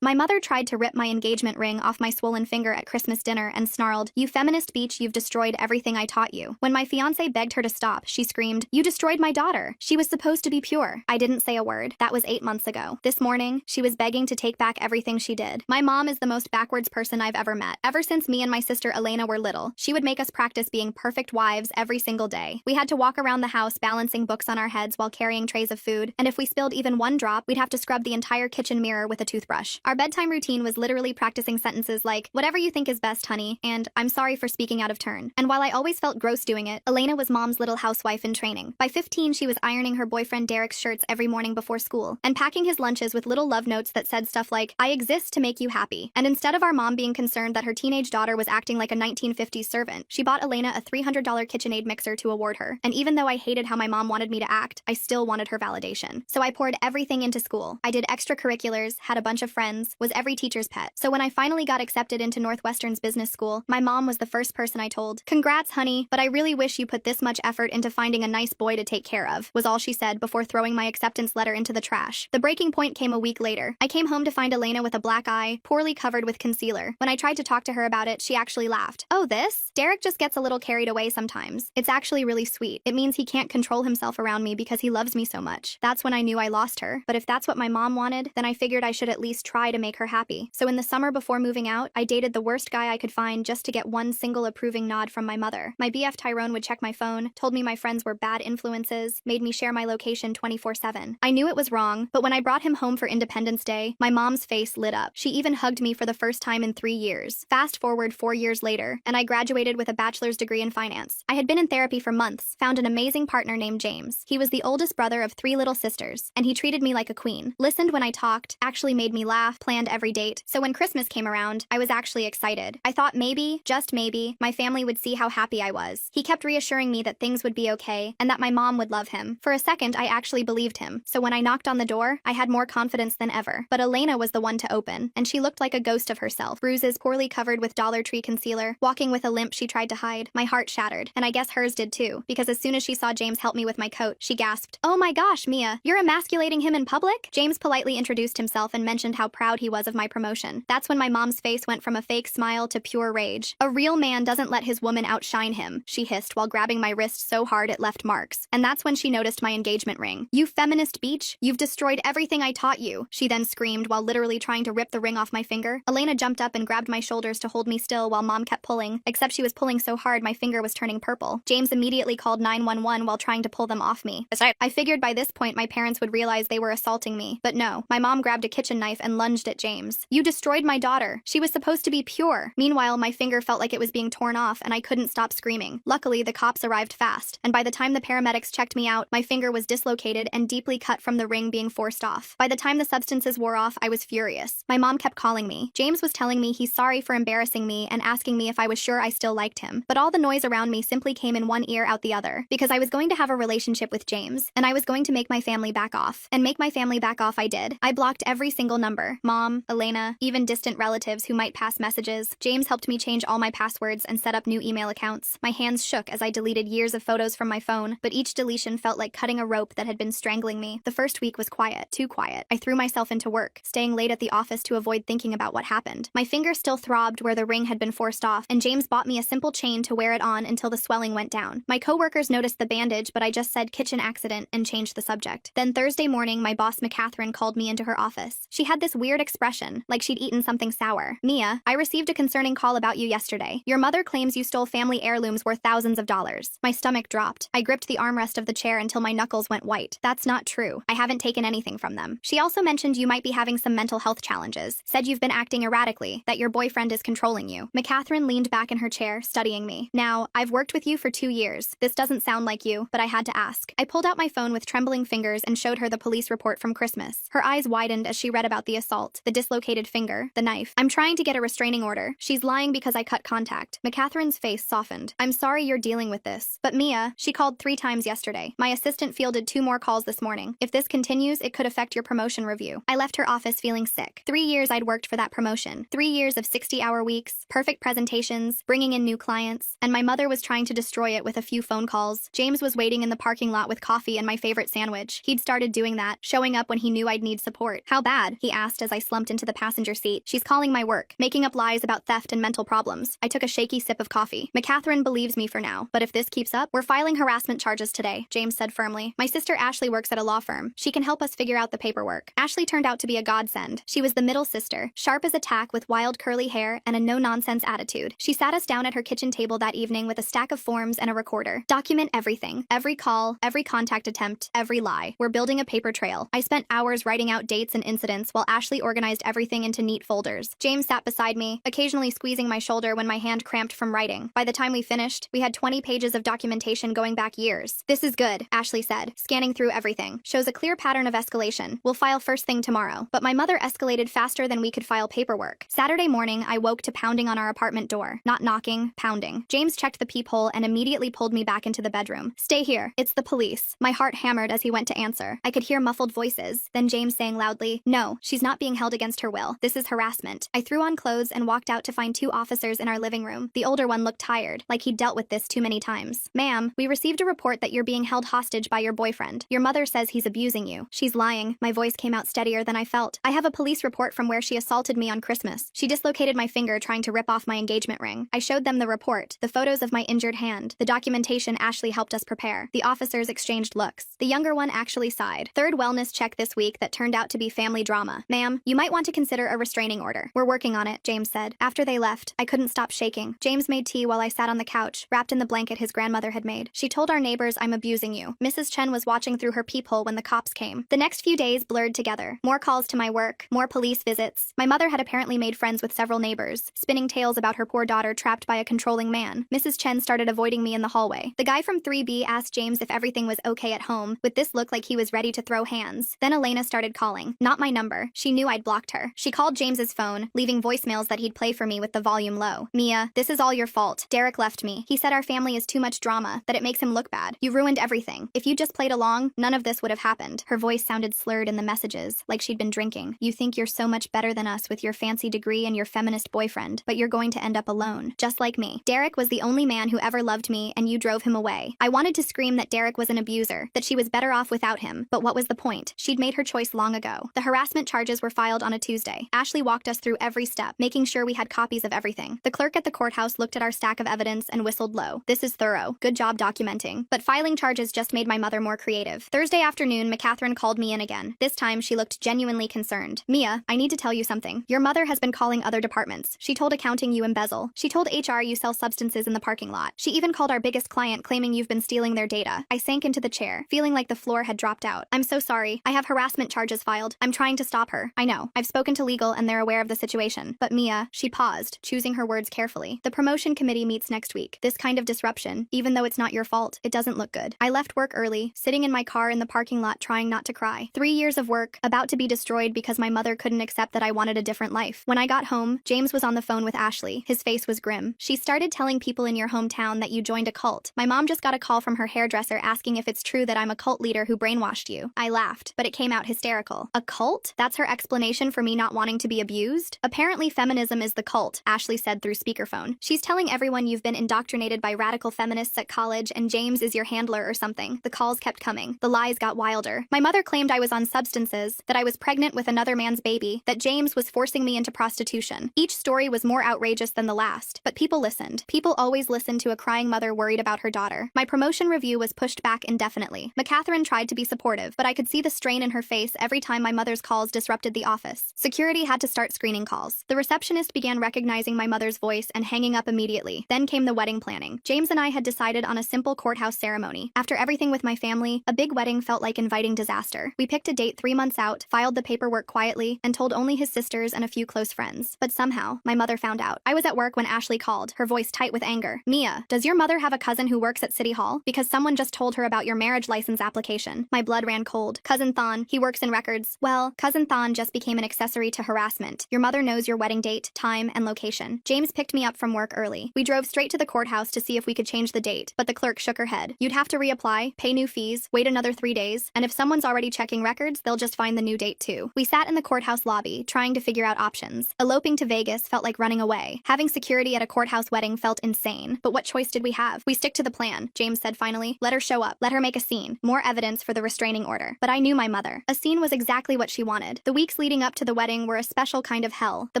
My mother tried to rip my engagement ring off my swollen finger at Christmas dinner and snarled, "You feminist beach, you've destroyed everything I taught you." When my fiancé begged her to stop, she screamed, "You destroyed my daughter. She was supposed to be pure." I didn't say a word. That was 8 months ago. This morning, she was begging to take back everything she did. My mom is the most backwards person I've ever met. Ever since me and my sister Elena were little, she would make us practice being perfect wives every single day. We had to walk around the house balancing books on our heads while carrying trays of food, and if we spilled even one drop, we'd have to scrub the entire kitchen mirror with a toothbrush. Our bedtime routine was literally practicing sentences like, "Whatever you think is best, honey," and "I'm sorry for speaking out of turn." And while I always felt gross doing it, Elena was mom's little housewife in training. By 15, she was ironing her boyfriend Derek's shirts every morning before school, and packing his lunches with little love notes that said stuff like, "I exist to make you happy." And instead of our mom being concerned that her teenage daughter was acting like a 1950s servant, she bought Elena a $300 KitchenAid mixer to award her. And even though I hated how my mom wanted me to act, I still wanted her validation. So I poured everything into school. I did extracurriculars, had a bunch of friends, was every teacher's pet. So when I finally got accepted into Northwestern's business school, my mom was the first person I told. "Congrats, honey, but I really wish you put this much effort into finding a nice boy to take care of," was all she said before throwing my acceptance letter into the trash. The breaking point came a week later. I came home to find Elena with a black eye, poorly covered with concealer. When I tried to talk to her about it, she actually laughed. "Oh, this? Derek just gets a little carried away sometimes. It's actually really sweet. It means he can't control himself around me because he loves me so much." That's when I knew I lost her. But if that's what my mom wanted, then I figured I should at least try to make her happy. So in the summer before moving out, I dated the worst guy I could find just to get one single approving nod from my mother. My BF Tyrone would check my phone, told me my friends were bad influences, made me share my location 24/7. I knew it was wrong, but when I brought him home for Independence Day, my mom's face lit up. She even hugged me for the first time in 3 years. Fast forward 4 years later, and I graduated with a bachelor's degree in finance. I had been in therapy for months, found an amazing partner named James. He was the oldest brother of 3 little sisters, and he treated me like a queen. Listened when I talked, actually made me laugh, planned every date. So when Christmas came around, I was actually excited. I thought maybe, just maybe, my family would see how happy I was. He kept reassuring me that things would be okay, and that my mom would love him. For a second, I actually believed him. So when I knocked on the door, I had more confidence than ever. But Elena was the one to open, and she looked like a ghost of herself. Bruises poorly covered with Dollar Tree concealer, walking with a limp she tried to hide. My heart shattered, and I guess hers did too, because as soon as she saw James help me with my coat, she gasped, "Oh my gosh, Mia, you're emasculating him in public?" James politely introduced himself and mentioned how proud he was of my promotion. That's when my mom's face went from a fake smile to pure rage. "A real man doesn't let his woman outshine him," she hissed while grabbing my wrist so hard it left marks. And that's when she noticed my engagement ring. "You feminist beach, you've destroyed everything I taught you," she then screamed while literally trying to rip the ring off my finger. Elena jumped up and grabbed my shoulders to hold me still while mom kept pulling, except she was pulling so hard my finger was turning purple. James immediately called 911 while trying to pull them off me. I figured by this point my parents would realize they were assaulting me, but no. My mom grabbed a kitchen knife and lunged at James. "You destroyed my daughter. She was supposed to be pure." Meanwhile, my finger felt like it was being torn off and I couldn't stop screaming. Luckily, the cops arrived fast, and by the time the paramedics checked me out, my finger was dislocated and deeply cut from the ring being forced off. By the time the substances wore off, I was furious. My mom kept calling me. James was telling me he's sorry for embarrassing me and asking me if I was sure I still liked him. But all the noise around me simply came in one ear out the other, because I was going to have a relationship with James, and I was going to make my family back off. And make my family back off I did. I blocked every single number. Mom, Elena, even distant relatives who might pass messages. James helped me change all my passwords and set up new email accounts. My hands shook as I deleted years of photos from my phone, but each deletion felt like cutting a rope that had been strangling me. The first week was quiet, too quiet. I threw myself into work, staying late at the office to avoid thinking about what happened. My finger still throbbed where the ring had been forced off, and James bought me a simple chain to wear it on until the swelling went down. My coworkers noticed the bandage, but I just said kitchen accident and changed the subject. Then Thursday morning, my boss McCatherine called me into her office. She had this weird expression, like she'd eaten something sour. "Mia, I received a concerning call about you yesterday. Your mother claims you stole family heirlooms worth thousands of dollars." My stomach dropped. I gripped the armrest of the chair until my knuckles went white. "That's not true. I haven't taken anything from them." She also mentioned you might be having some mental health challenges, said you've been acting erratically, that your boyfriend is controlling you. McCatherine leaned back in her chair, studying me. "Now, I've worked with you for 2 years. This doesn't sound like you, but I had to ask." I pulled out my phone with trembling fingers and showed her the police report from Christmas. Her eyes widened as she read about the assault, the dislocated finger, the knife. "I'm trying to get a restraining order. She's lying because I cut contact." McCatherine's face softened. "I'm sorry you're dealing with this. But Mia, she called 3 times yesterday. My assistant fielded 2 more calls this morning. If this continues, it could affect your promotion review." I left her office feeling sick. 3 years I'd worked for that promotion. 3 years of 60-hour weeks, perfect presentations, bringing in new clients, and my mother was trying to destroy it with a few phone calls. James was waiting in the parking lot with coffee and my favorite sandwich. He'd started doing that, showing up when he knew I'd need support. "How bad?" he asked as as I slumped into the passenger seat. She's calling my work, making up lies about theft and mental problems. I took a shaky sip of coffee. McCatherine believes me for now, but if this keeps up, we're filing harassment charges today, James said firmly. My sister Ashley works at a law firm. She can help us figure out the paperwork. Ashley turned out to be a godsend. She was the middle sister, sharp as a tack with wild curly hair and a no-nonsense attitude. She sat us down at her kitchen table that evening with a stack of forms and a recorder. Document everything. Every call, every contact attempt, every lie. We're building a paper trail. I spent hours writing out dates and incidents while Ashley organized everything into neat folders. James sat beside me, occasionally squeezing my shoulder when my hand cramped from writing. By the time we finished, we had 20 pages of documentation going back years. This is good, Ashley said, scanning through everything. Shows a clear pattern of escalation. We'll file first thing tomorrow. But my mother escalated faster than we could file paperwork. Saturday morning, I woke to pounding on our apartment door. Not knocking, pounding. James checked the peephole and immediately pulled me back into the bedroom. Stay here. It's the police. My heart hammered as he went to answer. I could hear muffled voices, then James saying loudly, "No, she's not being held against her will. This is harassment." I threw on clothes and walked out to find two officers in our living room. The older one looked tired, like he'd dealt with this too many times. "Ma'am, we received a report that you're being held hostage by your boyfriend. Your mother says he's abusing you." "She's lying." My voice came out steadier than I felt. "I have a police report from where she assaulted me on Christmas. She dislocated my finger trying to rip off my engagement ring." I showed them the report, the photos of my injured hand, the documentation Ashley helped us prepare. The officers exchanged looks. The younger one actually sighed. "Third wellness check this week that turned out to be family drama. Ma'am, you might want to consider a restraining order." "We're working on it," James said. After they left, I couldn't stop shaking. James made tea while I sat on the couch, wrapped in the blanket his grandmother had made. "She told our neighbors I'm abusing you." Mrs. Chen was watching through her peephole when the cops came. The next few days blurred together. More calls to my work, more police visits. My mother had apparently made friends with several neighbors, spinning tales about her poor daughter trapped by a controlling man. Mrs. Chen started avoiding me in the hallway. The guy from 3B asked James if everything was okay at home, with this look like he was ready to throw hands. Then Elena started calling. Not my number. She knew I'd blocked her. She called James's phone, leaving voicemails that he'd play for me with the volume low. "Mia, this is all your fault. Derek left me. He said our family is too much drama, that it makes him look bad. You ruined everything. If you just played along, none of this would have happened." Her voice sounded slurred in the messages, like she'd been drinking. "You think you're so much better than us with your fancy degree and your feminist boyfriend, but you're going to end up alone. Just like me. Derek was the only man who ever loved me, and you drove him away." I wanted to scream that Derek was an abuser, that she was better off without him, but what was the point? She'd made her choice long ago. The harassment charges were filed on a Tuesday. Ashley walked us through every step, making sure we had copies of everything. The clerk at the courthouse looked at our stack of evidence and whistled low. "This is thorough. Good job documenting." But filing charges just made my mother more creative. Thursday afternoon, McCatherine called me in again. This time, she looked genuinely concerned. "Mia, I need to tell you something. Your mother has been calling other departments. She told accounting you embezzle. She told HR you sell substances in the parking lot. She even called our biggest client claiming you've been stealing their data." I sank into the chair, feeling like the floor had dropped out. "I'm so sorry. I have harassment charges filed. I'm trying to stop her. I know. I've spoken to legal and they're aware of the situation. But Mia," she paused, choosing her words carefully. "The promotion committee meets next week. This kind of disruption, even though it's not your fault, it doesn't look good." I left work early, sitting in my car in the parking lot trying not to cry. 3 years of work, about to be destroyed because my mother couldn't accept that I wanted a different life. When I got home, James was on the phone with Ashley. His face was grim. "She started telling people in your hometown that you joined a cult. My mom just got a call from her hairdresser asking if it's true that I'm a cult leader who brainwashed you." I laughed, but it came out hysterical. "A cult? That's her explanation for me not wanting to be abused?" "Apparently feminism is the cult," Ashley said through speakerphone. "She's telling everyone you've been indoctrinated by radical feminists at college and James is your handler or something." The calls kept coming. The lies got wilder. My mother claimed I was on substances, that I was pregnant with another man's baby, that James was forcing me into prostitution. Each story was more outrageous than the last, but people listened. People always listened to a crying mother worried about her daughter. My promotion review was pushed back indefinitely. McCatherine tried to be supportive, but I could see the strain in her face every time my mother's calls disrupted the office. Security had to start screening calls. The receptionist began recognizing my mother's voice and hanging up immediately. Then came the wedding planning. James and I had decided on a simple courthouse ceremony. After everything with my family, a big wedding felt like inviting disaster. We picked a date 3 months out, filed the paperwork quietly, and told only his sisters and a few close friends. But somehow, my mother found out. I was at work when Ashley called, her voice tight with anger. "Mia, does your mother have a cousin who works at City Hall? Because someone just told her about your marriage license application." My blood ran cold. "Cousin Thon, he works in records." "Well, Cousin Thon just became an accessory to harassment. Your mother knows your wedding date, time, and location." James picked me up from work early. We drove straight to the courthouse to see if we could change the date, but the clerk shook her head. "You'd have to reapply, pay new fees, wait another 3 days, and if someone's already checking records, they'll just find the new date too." We sat in the courthouse lobby, trying to figure out options. Eloping to Vegas felt like running away. Having security at a courthouse wedding felt insane. But what choice did we have? "We stick to the plan," James said finally. "Let her show up. Let her make a scene. More evidence for the restraining order." But I knew my mother. A scene was exactly what she wanted. The weeks weeks leading up to the wedding were a special kind of hell. The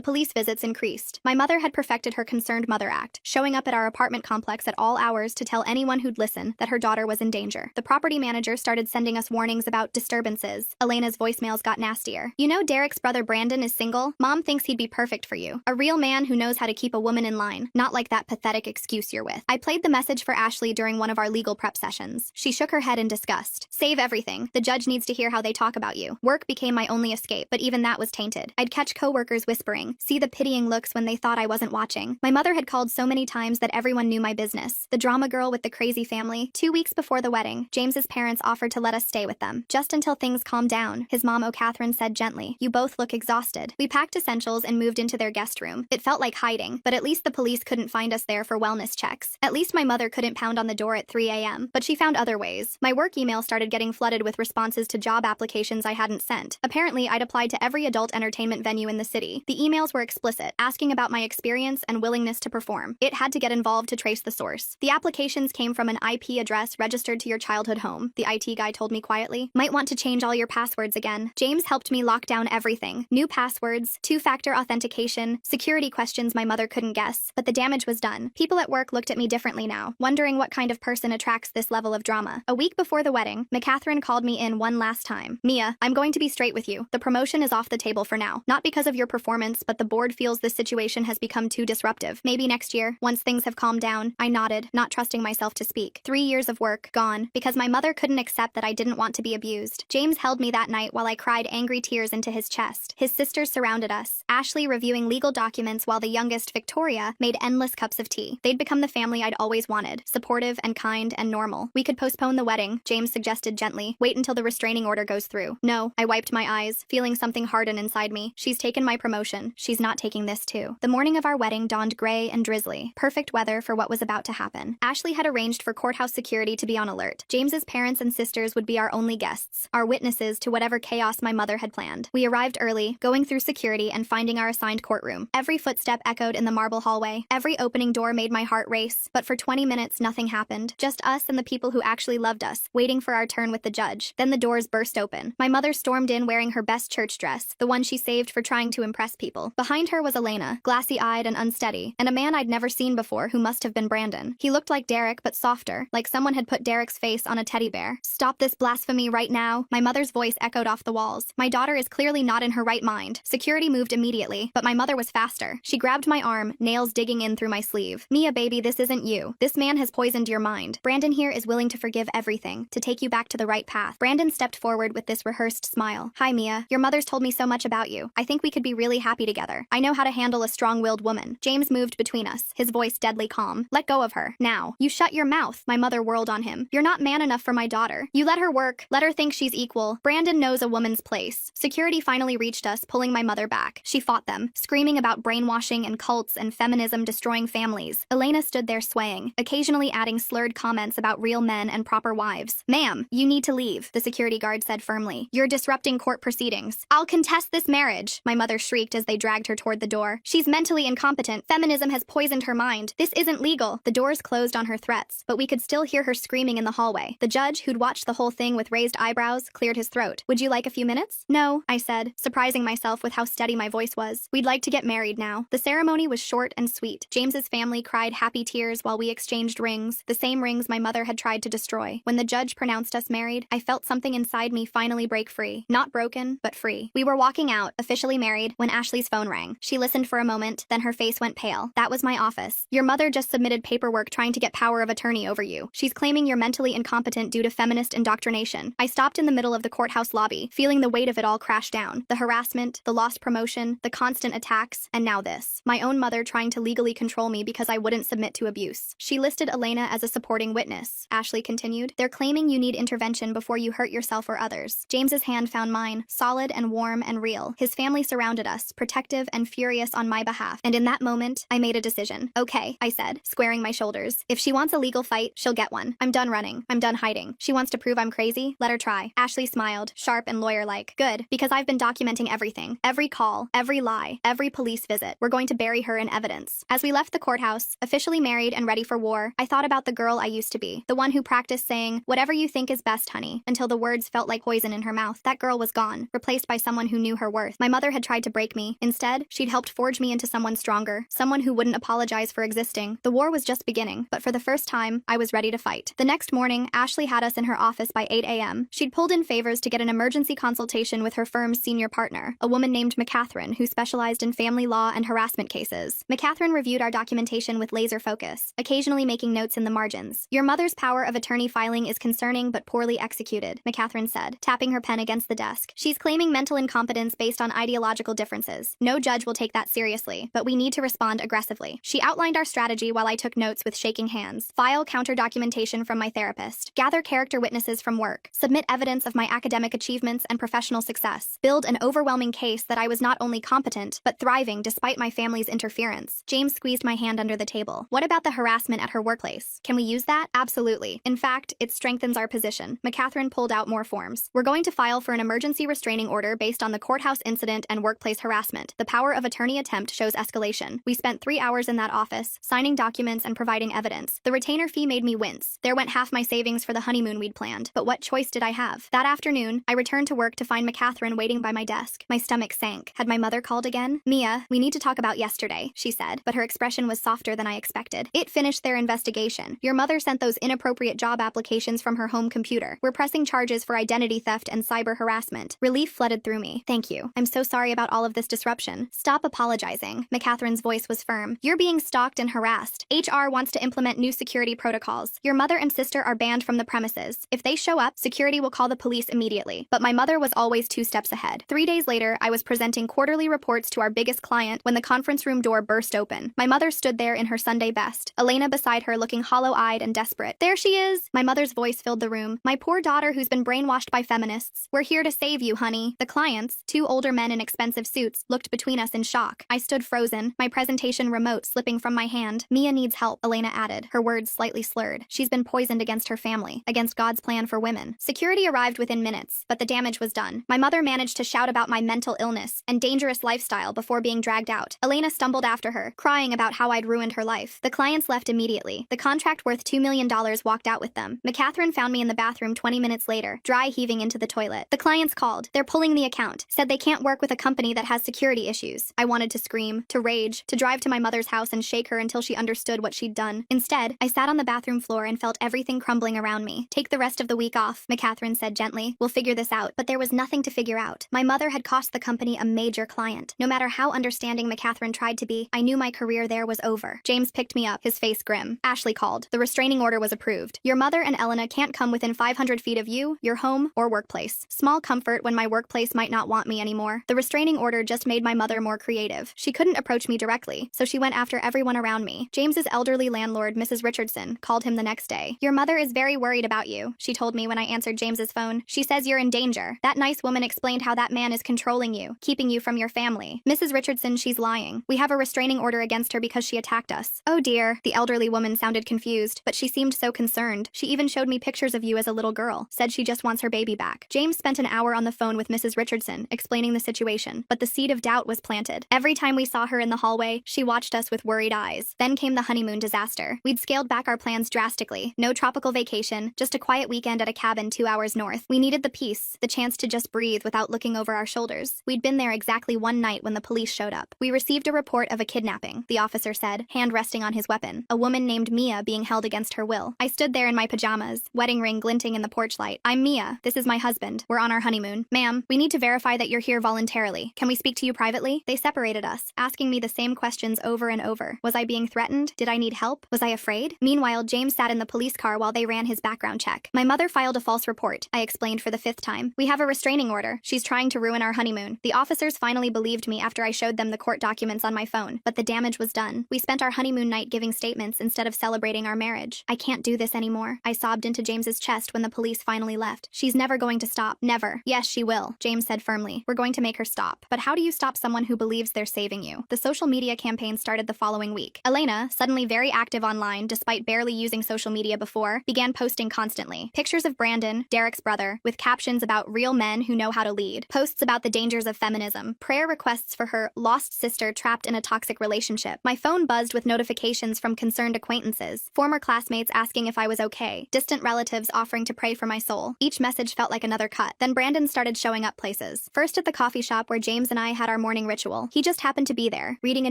police visits increased. My mother had perfected her concerned mother act, showing up at our apartment complex at all hours to tell anyone who'd listen that her daughter was in danger. The property manager started sending us warnings about disturbances. Elena's voicemails got nastier. You know Derek's brother Brandon is single? Mom thinks he'd be perfect for you. A real man who knows how to keep a woman in line, not like that pathetic excuse you're with. I played the message for Ashley during one of our legal prep sessions. She shook her head in disgust. Save everything. The judge needs to hear how they talk about you. Work became my only escape, but even that was tainted. I'd catch coworkers whispering, see the pitying looks when they thought I wasn't watching. My mother had called so many times that everyone knew my business. The drama girl with the crazy family. 2 weeks before the wedding, James's parents offered to let us stay with them, just until things calmed down. His mom, Catherine, said gently, "You both look exhausted." We packed essentials and moved into their guest room. It felt like hiding, but at least the police couldn't find us there for wellness checks. At least my mother couldn't pound on the door at 3 a.m., but she found other ways. My work email started getting flooded with responses to job applications I hadn't sent. Apparently, I'd applied to every adult entertainment venue in the city. The emails were explicit, asking about my experience and willingness to perform. It had to get involved to trace the source. The applications came from an IP address registered to your childhood home, the IT guy told me quietly. Might want to change all your passwords again. James helped me lock down everything. New passwords, two-factor authentication, security questions my mother couldn't guess. But the damage was done. People at work looked at me differently now, wondering what kind of person attracts this level of drama. A week before the wedding, Catherine called me in one last time. "Mia, I'm going to be straight with you. The promotion is off the table for now. Not because of your performance, but the board feels this situation has become too disruptive. Maybe next year, once things have calmed down." I nodded, not trusting myself to speak. 3 years of work, gone, because my mother couldn't accept that I didn't want to be abused. James held me that night while I cried angry tears into his chest. His sisters surrounded us, Ashley reviewing legal documents while the youngest, Victoria, made endless cups of tea. They'd become the family I'd always wanted, supportive and kind and normal. "We could postpone the wedding," James suggested gently. "Wait until the restraining order goes through." No, I wiped my eyes, feeling something harden inside me. She's taken my promotion. She's not taking this too. The morning of our wedding dawned gray and drizzly. Perfect weather for what was about to happen. Ashley had arranged for courthouse security to be on alert. James's parents and sisters would be our only guests, our witnesses to whatever chaos my mother had planned. We arrived early, going through security and finding our assigned courtroom. Every footstep echoed in the marble hallway. Every opening door made my heart race. But for 20 minutes, nothing happened. Just us and the people who actually loved us, waiting for our turn with the judge. Then the doors burst open. My mother stormed in wearing her best church dress, the one she saved for trying to impress people. Behind her was Elena, glassy-eyed and unsteady, and a man I'd never seen before who must have been Brandon. He looked like Derek, but softer, like someone had put Derek's face on a teddy bear. "Stop this blasphemy right now." My mother's voice echoed off the walls. "My daughter is clearly not in her right mind." Security moved immediately, but my mother was faster. She grabbed my arm, nails digging in through my sleeve. "Mia, baby, this isn't you. This man has poisoned your mind. Brandon here is willing to forgive everything, to take you back to the right path." Brandon stepped forward with this rehearsed smile. "Hi, Mia. Your mother's told me so much about you. I think we could be really happy together. I know how to handle a strong-willed woman." James moved between us, his voice deadly calm. "Let go of her. Now. You shut your mouth." My mother whirled on him. "You're not man enough for my daughter. You let her work. Let her think she's equal. Brandon knows a woman's place." Security finally reached us, pulling my mother back. She fought them, screaming about brainwashing and cults and feminism destroying families. Elena stood there swaying, occasionally adding slurred comments about real men and proper wives. "Ma'am, you need to leave," the security guard said firmly. "You're disrupting court proceedings." "I'll contest this marriage," my mother shrieked as they dragged her toward the door. "She's mentally incompetent. Feminism has poisoned her mind. This isn't legal." The doors closed on her threats, but we could still hear her screaming in the hallway. The judge, who'd watched the whole thing with raised eyebrows, cleared his throat. "Would you like a few minutes?" "No," I said, surprising myself with how steady my voice was. "We'd like to get married now." The ceremony was short and sweet. James's family cried happy tears while we exchanged rings, the same rings my mother had tried to destroy. When the judge pronounced us married, I felt something inside me finally break free. Not broken, but free. We were walking out, officially married, when Ashley's phone rang. She listened for a moment, then her face went pale. "That was my office. Your mother just submitted paperwork trying to get power of attorney over you. She's claiming you're mentally incompetent due to feminist indoctrination." I stopped in the middle of the courthouse lobby, feeling the weight of it all crash down. The harassment, the lost promotion, the constant attacks, and now this. My own mother trying to legally control me because I wouldn't submit to abuse. She listed Elena as a supporting witness. Ashley continued, "They're claiming you need intervention before you hurt yourself or others." James's hand found mine, solid and warm and real. His family surrounded us, protective and furious on my behalf. And in that moment, I made a decision. "Okay," I said, squaring my shoulders. "If she wants a legal fight, she'll get one. I'm done running. I'm done hiding. She wants to prove I'm crazy? Let her try." Ashley smiled, sharp and lawyer-like. "Good, because I've been documenting everything. Every call, every lie, every police visit. We're going to bury her in evidence." As we left the courthouse, officially married and ready for war, I thought about the girl I used to be, the one who practiced saying, "Whatever you think is best, honey," until the words felt like poison in her mouth. That girl was gone, replaced by someone someone who knew her worth. My mother had tried to break me. Instead, she'd helped forge me into someone stronger, someone who wouldn't apologize for existing. The war was just beginning, but for the first time, I was ready to fight. The next morning, Ashley had us in her office by 8 a.m. She'd pulled in favors to get an emergency consultation with her firm's senior partner, a woman named McCatherine, who specialized in family law and harassment cases. McCatherine reviewed our documentation with laser focus, occasionally making notes in the margins. Your mother's power of attorney filing is concerning but poorly executed, McCatherine said, tapping her pen against the desk. She's claiming mental incompetence based on ideological differences. No judge will take that seriously, but we need to respond aggressively. She outlined our strategy while I took notes with shaking hands. File counter documentation from my therapist. Gather character witnesses from work. Submit evidence of my academic achievements and professional success. Build an overwhelming case that I was not only competent, but thriving despite my family's interference. James squeezed my hand under the table. What about the harassment at her workplace? Can we use that? Absolutely. In fact, it strengthens our position. McCatherine pulled out more forms. We're going to file for an emergency restraining order based on the courthouse incident and workplace harassment. The power of attorney attempt shows escalation. We spent 3 hours in that office, signing documents and providing evidence. The retainer fee made me wince. There went half my savings for the honeymoon we'd planned. But what choice did I have? That afternoon, I returned to work to find McCatherine waiting by my desk. My stomach sank. Had my mother called again? Mia, we need to talk about yesterday, she said, but her expression was softer than I expected. It finished their investigation. Your mother sent those inappropriate job applications from her home computer. We're pressing charges for identity theft and cyber harassment. Relief flooded through me. Thank you. I'm so sorry about all of this disruption. Stop apologizing. McCatherine's voice was firm. You're being stalked and harassed. HR wants to implement new security protocols. Your mother and sister are banned from the premises. If they show up, security will call the police immediately. But my mother was always 2 steps ahead. 3 days later, I was presenting quarterly reports to our biggest client when the conference room door burst open. My mother stood there in her Sunday best, Elena beside her looking hollow-eyed and desperate. There she is! My mother's voice filled the room. My poor daughter who's been brainwashed by feminists. We're here to save you, honey. The clients, 2 older men in expensive suits, looked between us in shock. I stood frozen, my presentation remote slipping from my hand. Mia needs help, Elena added, her words slightly slurred. She's been poisoned against her family, against God's plan for women. Security arrived within minutes, but the damage was done. My mother managed to shout about my mental illness and dangerous lifestyle before being dragged out. Elena stumbled after her, crying about how I'd ruined her life. The clients left immediately. The contract worth $2 million walked out with them. McCatherine found me in the bathroom 20 minutes later, dry heaving into the toilet. The clients called. They're pulling the account. Said they can't work with a company that has security issues. I wanted to scream, to rage, to drive to my mother's house and shake her until she understood what she'd done. Instead, I sat on the bathroom floor and felt everything crumbling around me. Take the rest of the week off, McCatherine said gently. We'll figure this out. But there was nothing to figure out. My mother had cost the company a major client. No matter how understanding McCatherine tried to be, I knew my career there was over. James picked me up, his face grim. Ashley called. The restraining order was approved. Your mother and Elena can't come within 500 feet of you, your home, or workplace. Small comfort when my workplace might not want me anymore. The restraining order just made my mother more creative. She couldn't approach me directly, so she went after everyone around me. James's elderly landlord, Mrs. Richardson, called him the next day. Your mother is very worried about you, she told me when I answered James's phone. She says you're in danger. That nice woman explained how that man is controlling you, keeping you from your family. Mrs. Richardson, she's lying. We have a restraining order against her because she attacked us. Oh dear. The elderly woman sounded confused, but she seemed so concerned. She even showed me pictures of you as a little girl. Said she just wants her baby back. James spent an hour on the phone with Mrs. Richardson, explaining the situation, but the seed of doubt was planted. Every time we saw her in the hallway, she watched us with worried eyes. Then came the honeymoon disaster. We'd scaled back our plans drastically. No tropical vacation, just a quiet weekend at a cabin 2 hours north. We needed the peace, the chance to just breathe without looking over our shoulders. We'd been there exactly one night when the police showed up. We received a report of a kidnapping, the officer said, hand resting on his weapon. A woman named Mia being held against her will. I stood there in my pajamas, wedding ring glinting in the porch light. I'm Mia. This is my husband. We're on our honeymoon. Ma'am, we need to verify that you're here voluntarily. Can we speak to you privately? They separated us, asking me the same questions over and over. Was I being threatened? Did I need help? Was I afraid? Meanwhile, James sat in the police car while they ran his background check. My mother filed a false report, I explained for the 5th time. We have a restraining order. She's trying to ruin our honeymoon. The officers finally believed me after I showed them the court documents on my phone, but the damage was done. We spent our honeymoon night giving statements instead of celebrating our marriage. I can't do this anymore. I sobbed into James's chest when the police finally left. She's never going to stop. Never. Yes, she will, James said firmly. We're going to make her stop. But how do you stop someone who believes they're saving you? The social media campaign started the following week. Elena, suddenly very active online despite barely using social media before, began posting constantly. Pictures of Brandon, Derek's brother, with captions about real men who know how to lead. Posts about the dangers of feminism. Prayer requests for her lost sister trapped in a toxic relationship. My phone buzzed with notifications from concerned acquaintances. Former classmates asking if I was okay. Distant relatives offering to pray for my soul. Each message felt like another cut. Then Brandon started showing up places. places. First at the coffee shop where James and I had our morning ritual. He just happened to be there, reading a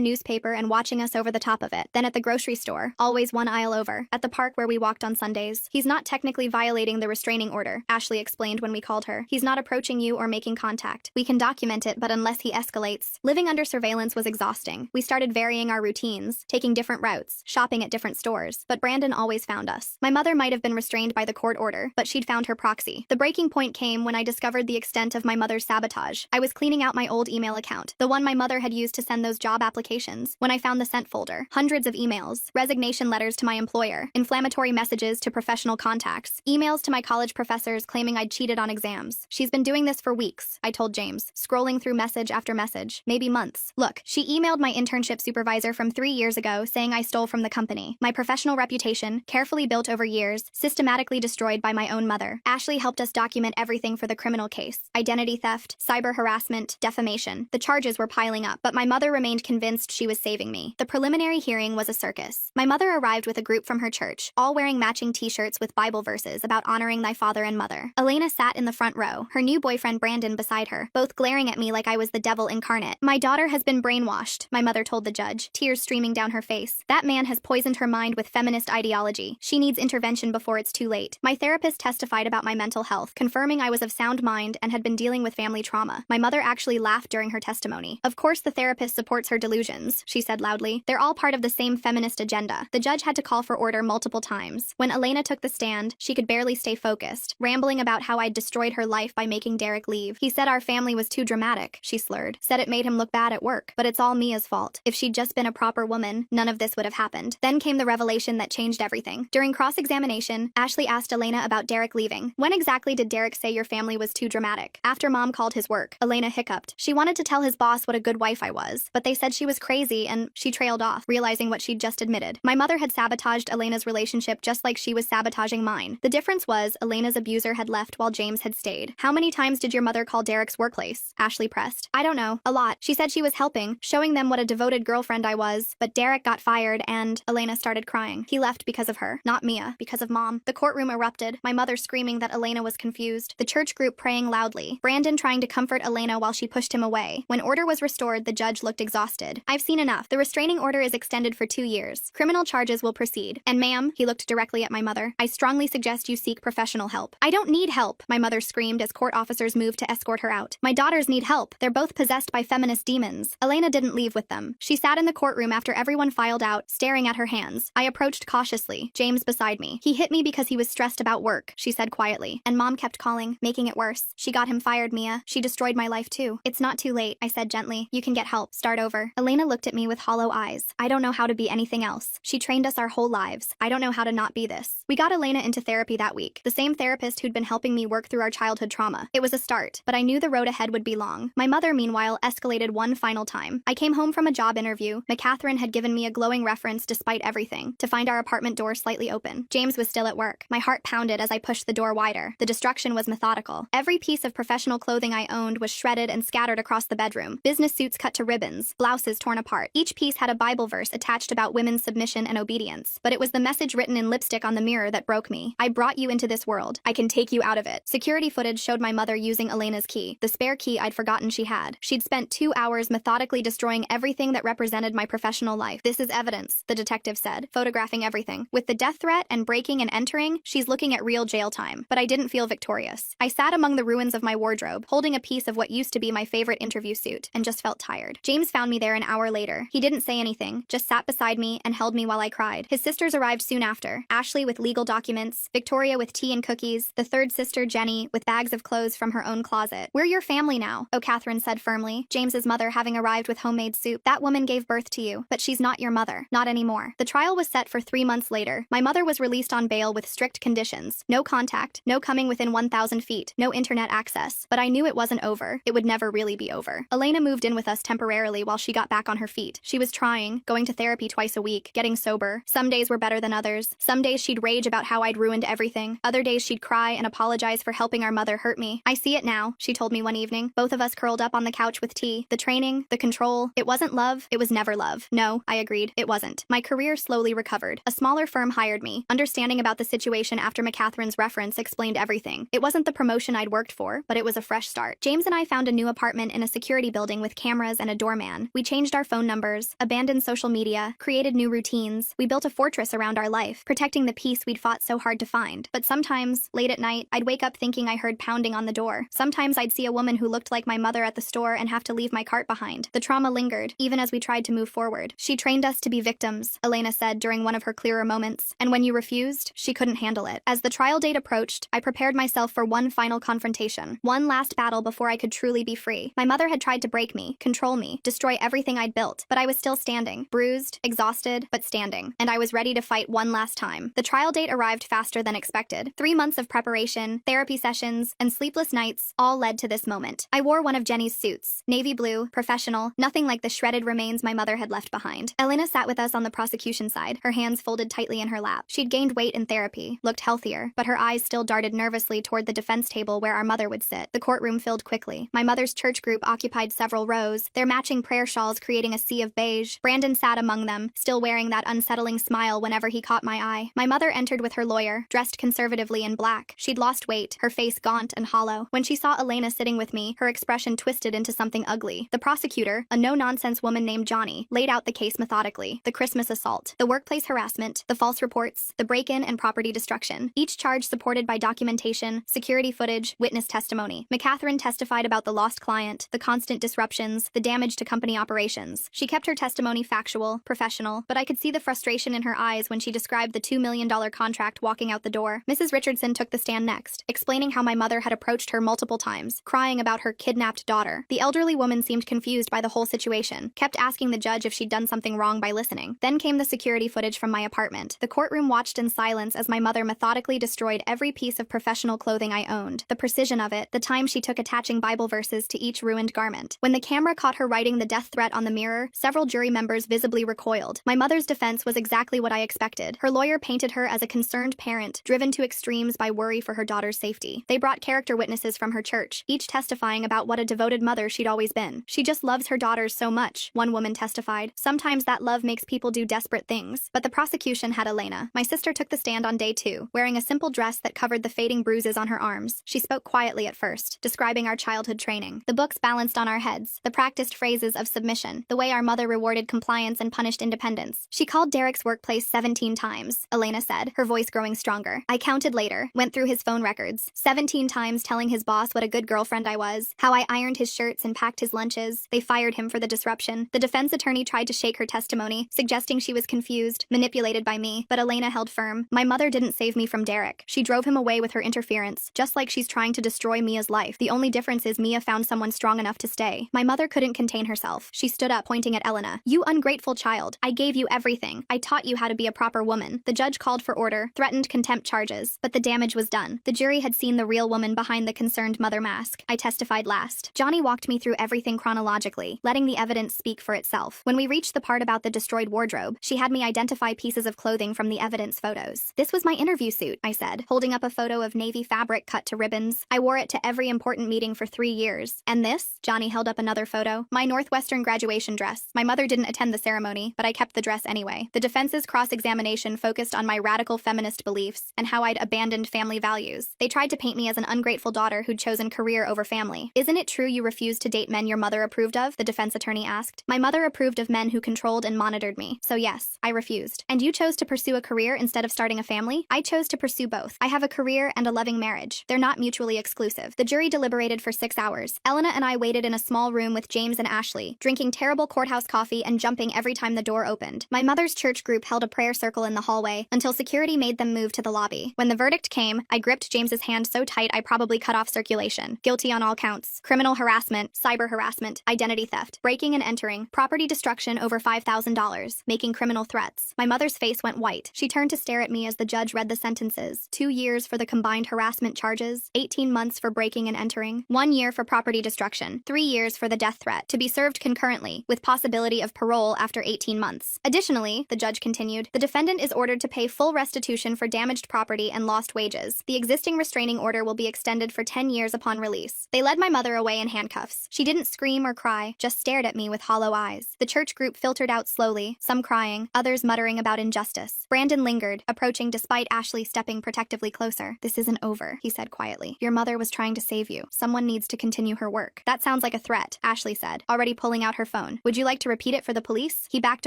newspaper and watching us over the top of it. Then at the grocery store, always one aisle over. At the park where we walked on Sundays. He's not technically violating the restraining order, Ashley explained when we called her. He's not approaching you or making contact. We can document it, but unless he escalates. Living under surveillance was exhausting. We started varying our routines, taking different routes, shopping at different stores. But Brandon always found us. My mother might have been restrained by the court order, but she'd found her proxy. The breaking point came when I discovered the extent of my mother's sabotage. I was cleaning out my old email account, the one my mother had used to send those job applications, when I found the sent folder. Hundreds of emails, resignation letters to my employer, inflammatory messages to professional contacts, emails to my college professors claiming I'd cheated on exams. She's been doing this for weeks, I told James, scrolling through message after message, maybe months. Look, she emailed my internship supervisor from 3 years ago saying I stole from the company. My professional reputation, carefully built over years, systematically destroyed by my own mother. Ashley helped us document everything for the criminal case. Identity theft, cyber harassment, defamation. The charges were piling up, but my mother remained convinced she was saving me. The preliminary hearing was a circus. My mother arrived with a group from her church, all wearing matching t-shirts with Bible verses about honoring thy father and mother. Elena sat in the front row, her new boyfriend Brandon beside her, both glaring at me like I was the devil incarnate. My daughter has been brainwashed, my mother told the judge, tears streaming down her face. That man has poisoned her mind with feminist ideology. She needs intervention before it's too late. My therapist testified about my mental health, confirming I was of sound mind and had been dealing with family trauma. My mother actually laughed during her testimony. Of course the therapist supports her delusions, she said loudly. They're all part of the same feminist agenda. The judge had to call for order multiple times. When Elena took the stand, she could barely stay focused, rambling about how I'd destroyed her life by making Derek leave. He said our family was too dramatic, she slurred. Said it made him look bad at work. But it's all Mia's fault. If she'd just been a proper woman, none of this would have happened. Then came the revelation that changed everything. During cross-examination, Ashley asked Elena about Derek leaving. When exactly did Derek say your family was too dramatic? After Mom called his work, Elena hiccuped. She wanted to tell his boss what a good wife I was, but they said she was crazy and she trailed off, realizing what she'd just admitted. My mother had sabotaged Elena's relationship just like she was sabotaging mine. The difference was Elena's abuser had left while James had stayed. How many times did your mother call Derek's workplace? Ashley pressed. I don't know. A lot. She said she was helping, showing them what a devoted girlfriend I was, but Derek got fired and Elena started crying. He left because of her, not Mia, because of Mom. The courtroom erupted, my mother screaming that Elena was confused, the church group praying loudly, Brandon trying to comfort Elena while she pushed him away. When order was restored, the judge looked exhausted. I've seen enough. The restraining order is extended for 2 years. Criminal charges will proceed. And ma'am, he looked directly at my mother, I strongly suggest you seek professional help. I don't need help, my mother screamed as court officers moved to escort her out. My daughters need help. They're both possessed by feminist demons. Elena didn't leave with them. She sat in the courtroom after everyone filed out, staring at her hands. I approached cautiously, James beside me. He hit me because he was stressed about work, she said quietly. And Mom kept calling, making it worse. She got him fired, Mia. She destroyed my life too. It's not too late, I said gently. You can get help. Start over. Elena looked at me with hollow eyes. I don't know how to be anything else. She trained us our whole lives. I don't know how to not be this. We got Elena into therapy that week. The same therapist who'd been helping me work through our childhood trauma. It was a start, but I knew the road ahead would be long. My mother, meanwhile, escalated one final time. I came home from a job interview. McCatherine had given me a glowing reference despite everything, to find our apartment door slightly open. James was still at work. My heart pounded as I pushed the door wider. The destruction was methodical. Every piece of professional clothing I owned was shredded and scattered across the bedroom. Business suits cut to ribbons, blouses torn apart. Each piece had a Bible verse attached about women's submission and obedience. But it was the message written in lipstick on the mirror that broke me. I brought you into this world. I can take you out of it. Security footage showed my mother using Elena's key, the spare key I'd forgotten she had. She'd spent 2 hours methodically destroying everything that represented my professional life. This is evidence, the detective said, photographing everything. With the death threat and breaking and entering, she's looking at real jail time. But I didn't feel victorious. I sat among the ruins of my wardrobe, holding a piece of what used to be my favorite interview suit, and just felt tired. James found me there an hour later. He didn't say anything, just sat beside me and held me while I cried. His sisters arrived soon after, Ashley with legal documents, Victoria with tea and cookies, the third sister, Jenny, with bags of clothes from her own closet. We're your family now, Catherine said firmly, James's mother having arrived with homemade soup. That woman gave birth to you, but she's not your mother. Not anymore. The trial was set for 3 months later. My mother was released on bail with strict conditions. No contact, no coming within 1,000 feet, no internet access. But I knew it wasn't over. It would never really be over. Elena moved in with us temporarily while she got back on her feet. She was trying, going to therapy twice a week, getting sober. Some days were better than others. Some days she'd rage about how I'd ruined everything. Other days she'd cry and apologize for helping our mother hurt me. I see it now, she told me one evening. Both of us curled up on the couch with tea. The training, the control. It wasn't love. It was never love. No, I agreed. It wasn't. My career slowly recovered. A smaller firm hired me. Understanding about the situation after McCatherine's reference explained everything. It wasn't the promotion I'd worked for, but it was a fresh start. James and I found a new apartment in a security building with cameras and a doorman. We changed our phone numbers, abandoned social media, created new routines. We built a fortress around our life, protecting the peace we'd fought so hard to find. But sometimes, late at night, I'd wake up thinking I heard pounding on the door. Sometimes I'd see a woman who looked like my mother at the store and have to leave my cart behind. The trauma lingered, even as we tried to move forward. She trained us to be victims, Elena said during one of her clearer moments, and when you refused, she couldn't handle it. As the trial date approached, I prepared myself for one final confrontation, one last battle before I could truly be free. My mother had tried to break me, control me, destroy everything I'd built, but I was still standing, bruised, exhausted, but standing, and I was ready to fight one last time. The trial date arrived faster than expected. 3 months of preparation, therapy sessions, and sleepless nights all led to this moment. I wore one of Jenny's suits, navy blue, professional, nothing like the shredded remains my mother had left behind. Elena sat with us on the prosecution side, her hands folded tightly in her lap. She'd gained weight in therapy, looked healthier, but her eyes still darted nervously toward the defense table where our mother would sit. The courtroom filled quickly. My mother's church group occupied several rows, their matching prayer shawls creating a sea of beige. Brandon sat among them, still wearing that unsettling smile whenever he caught my eye. My mother entered with her lawyer, dressed conservatively in black. She'd lost weight, her face gaunt and hollow. When she saw Elena sitting with me, her expression twisted into something ugly. The prosecutor, a no-nonsense woman named Johnny, laid out the case methodically. The Christmas assault, the workplace harassment, the false reports, the break-in and property destruction. Each charge supported by documentation, security footage, witness testimony. McCatherine testified about the lost client, the constant disruptions, the damage to company operations. She kept her testimony factual, professional, but I could see the frustration in her eyes when she described the $2 million contract walking out the door. Mrs. Richardson took the stand next, explaining how my mother had approached her multiple times, crying about her kidnapped daughter. The elderly woman seemed confused by the whole situation, kept asking the judge if she'd done something wrong by listening. Then came the security footage from my apartment. The courtroom watched in silence as my mother methodically destroyed every piece of professional clothing I owned. The precision of it, the time she took attaching Bible verses to each ruined garment. When the camera caught her writing the death threat on the mirror, several jury members visibly recoiled. My mother's defense was exactly what I expected. Her lawyer painted her as a concerned parent, driven to extremes by worry for her daughter's safety. They brought character witnesses from her church, each testifying about what a devoted mother she'd always been. She just loves her daughters so much, one woman testified. Sometimes that love makes people do desperate things. But the prosecution had Elena. My sister took the stand on day 2, wearing a simple dress that covered the fading bruises on her arms. She spoke quietly at first, describing our childhood training. The books balanced on our heads, the practiced phrases of submission, the way our mother rewarded compliance and punished independence. She called Derek's workplace 17 times, Elena said, her voice growing stronger. I counted later, went through his phone records. 17 times telling his boss what a good girlfriend I was, how I ironed his shirts and packed his lunches. They fired him for the disruption. The defense attorney tried to shake her testimony, suggesting she was confused, manipulated by me, but Elena held firm. My mother didn't save me from Derek. She drove him away with her interference, just like she's trying to destroy Mia's life. The only difference is Mia found someone strong enough to stay. My mother couldn't contain herself. She stood up, pointing at Elena. You ungrateful child. I gave you everything. I taught you how to be a proper woman. The judge called for order, threatened contempt charges, but the damage was done. The jury had seen the real woman behind the concerned mother mask. I testified last. Johnny walked me through everything chronologically, letting the evidence speak for itself. When we reached the part about the destroyed wardrobe, she had me identify pieces of clothing from the evidence photos. This was my interview suit, I said, holding up a photo of navy fabric cut to ribbons. I wore it to every important meeting for 3 years. And this? Johnny held up another photo. My Northwestern graduation dress. My mother didn't attend the ceremony, but I kept the dress anyway. The defense's cross-examination focused on my radical feminist beliefs and how I'd abandoned family values. They tried to paint me as an ungrateful daughter who'd chosen career over family. Isn't it true you refused to date men your mother approved of? The defense attorney asked. My mother approved of men who controlled and monitored me. So yes, I refused. And you chose to pursue a career instead of starting a family? I chose to pursue both. I have a career and a loving marriage. They're not mutually exclusive. The jury deliberated for 6 hours. Elena and I waited in a small room with James and Ashley, drinking terrible courthouse coffee and jumping every time the door opened. My mother's church group held a prayer circle in the hallway until security made them move to the lobby. When the verdict came, I gripped James's hand so tight I probably cut off circulation. Guilty on all counts. Criminal harassment, cyber harassment, identity theft, breaking and entering, property destruction over $5,000, making criminal threats. My mother's face went white. She turned to stare at me as the judge read the sentences. 2 years for the combined harassment charges, 18 months for breaking and entering, 1 year for property destruction, 3 years for the death threat, to be served concurrently, with possibility of parole after 18 months. Additionally, the judge continued, the defendant is ordered to pay full restitution for damaged property and lost wages. The existing restraining order will be extended for 10 years upon release. They led my mother away in handcuffs. She didn't scream or cry, just stared at me with hollow eyes. The church group filtered out slowly, some crying, others muttering about injustice. Brandon lingered, approaching despite Ashley stepping protectively closer. This isn't over, he said quietly. Your mother was trying to save save you. Someone needs to continue her work. That sounds like a threat, Ashley said, already pulling out her phone. Would you like to repeat it for the police? He backed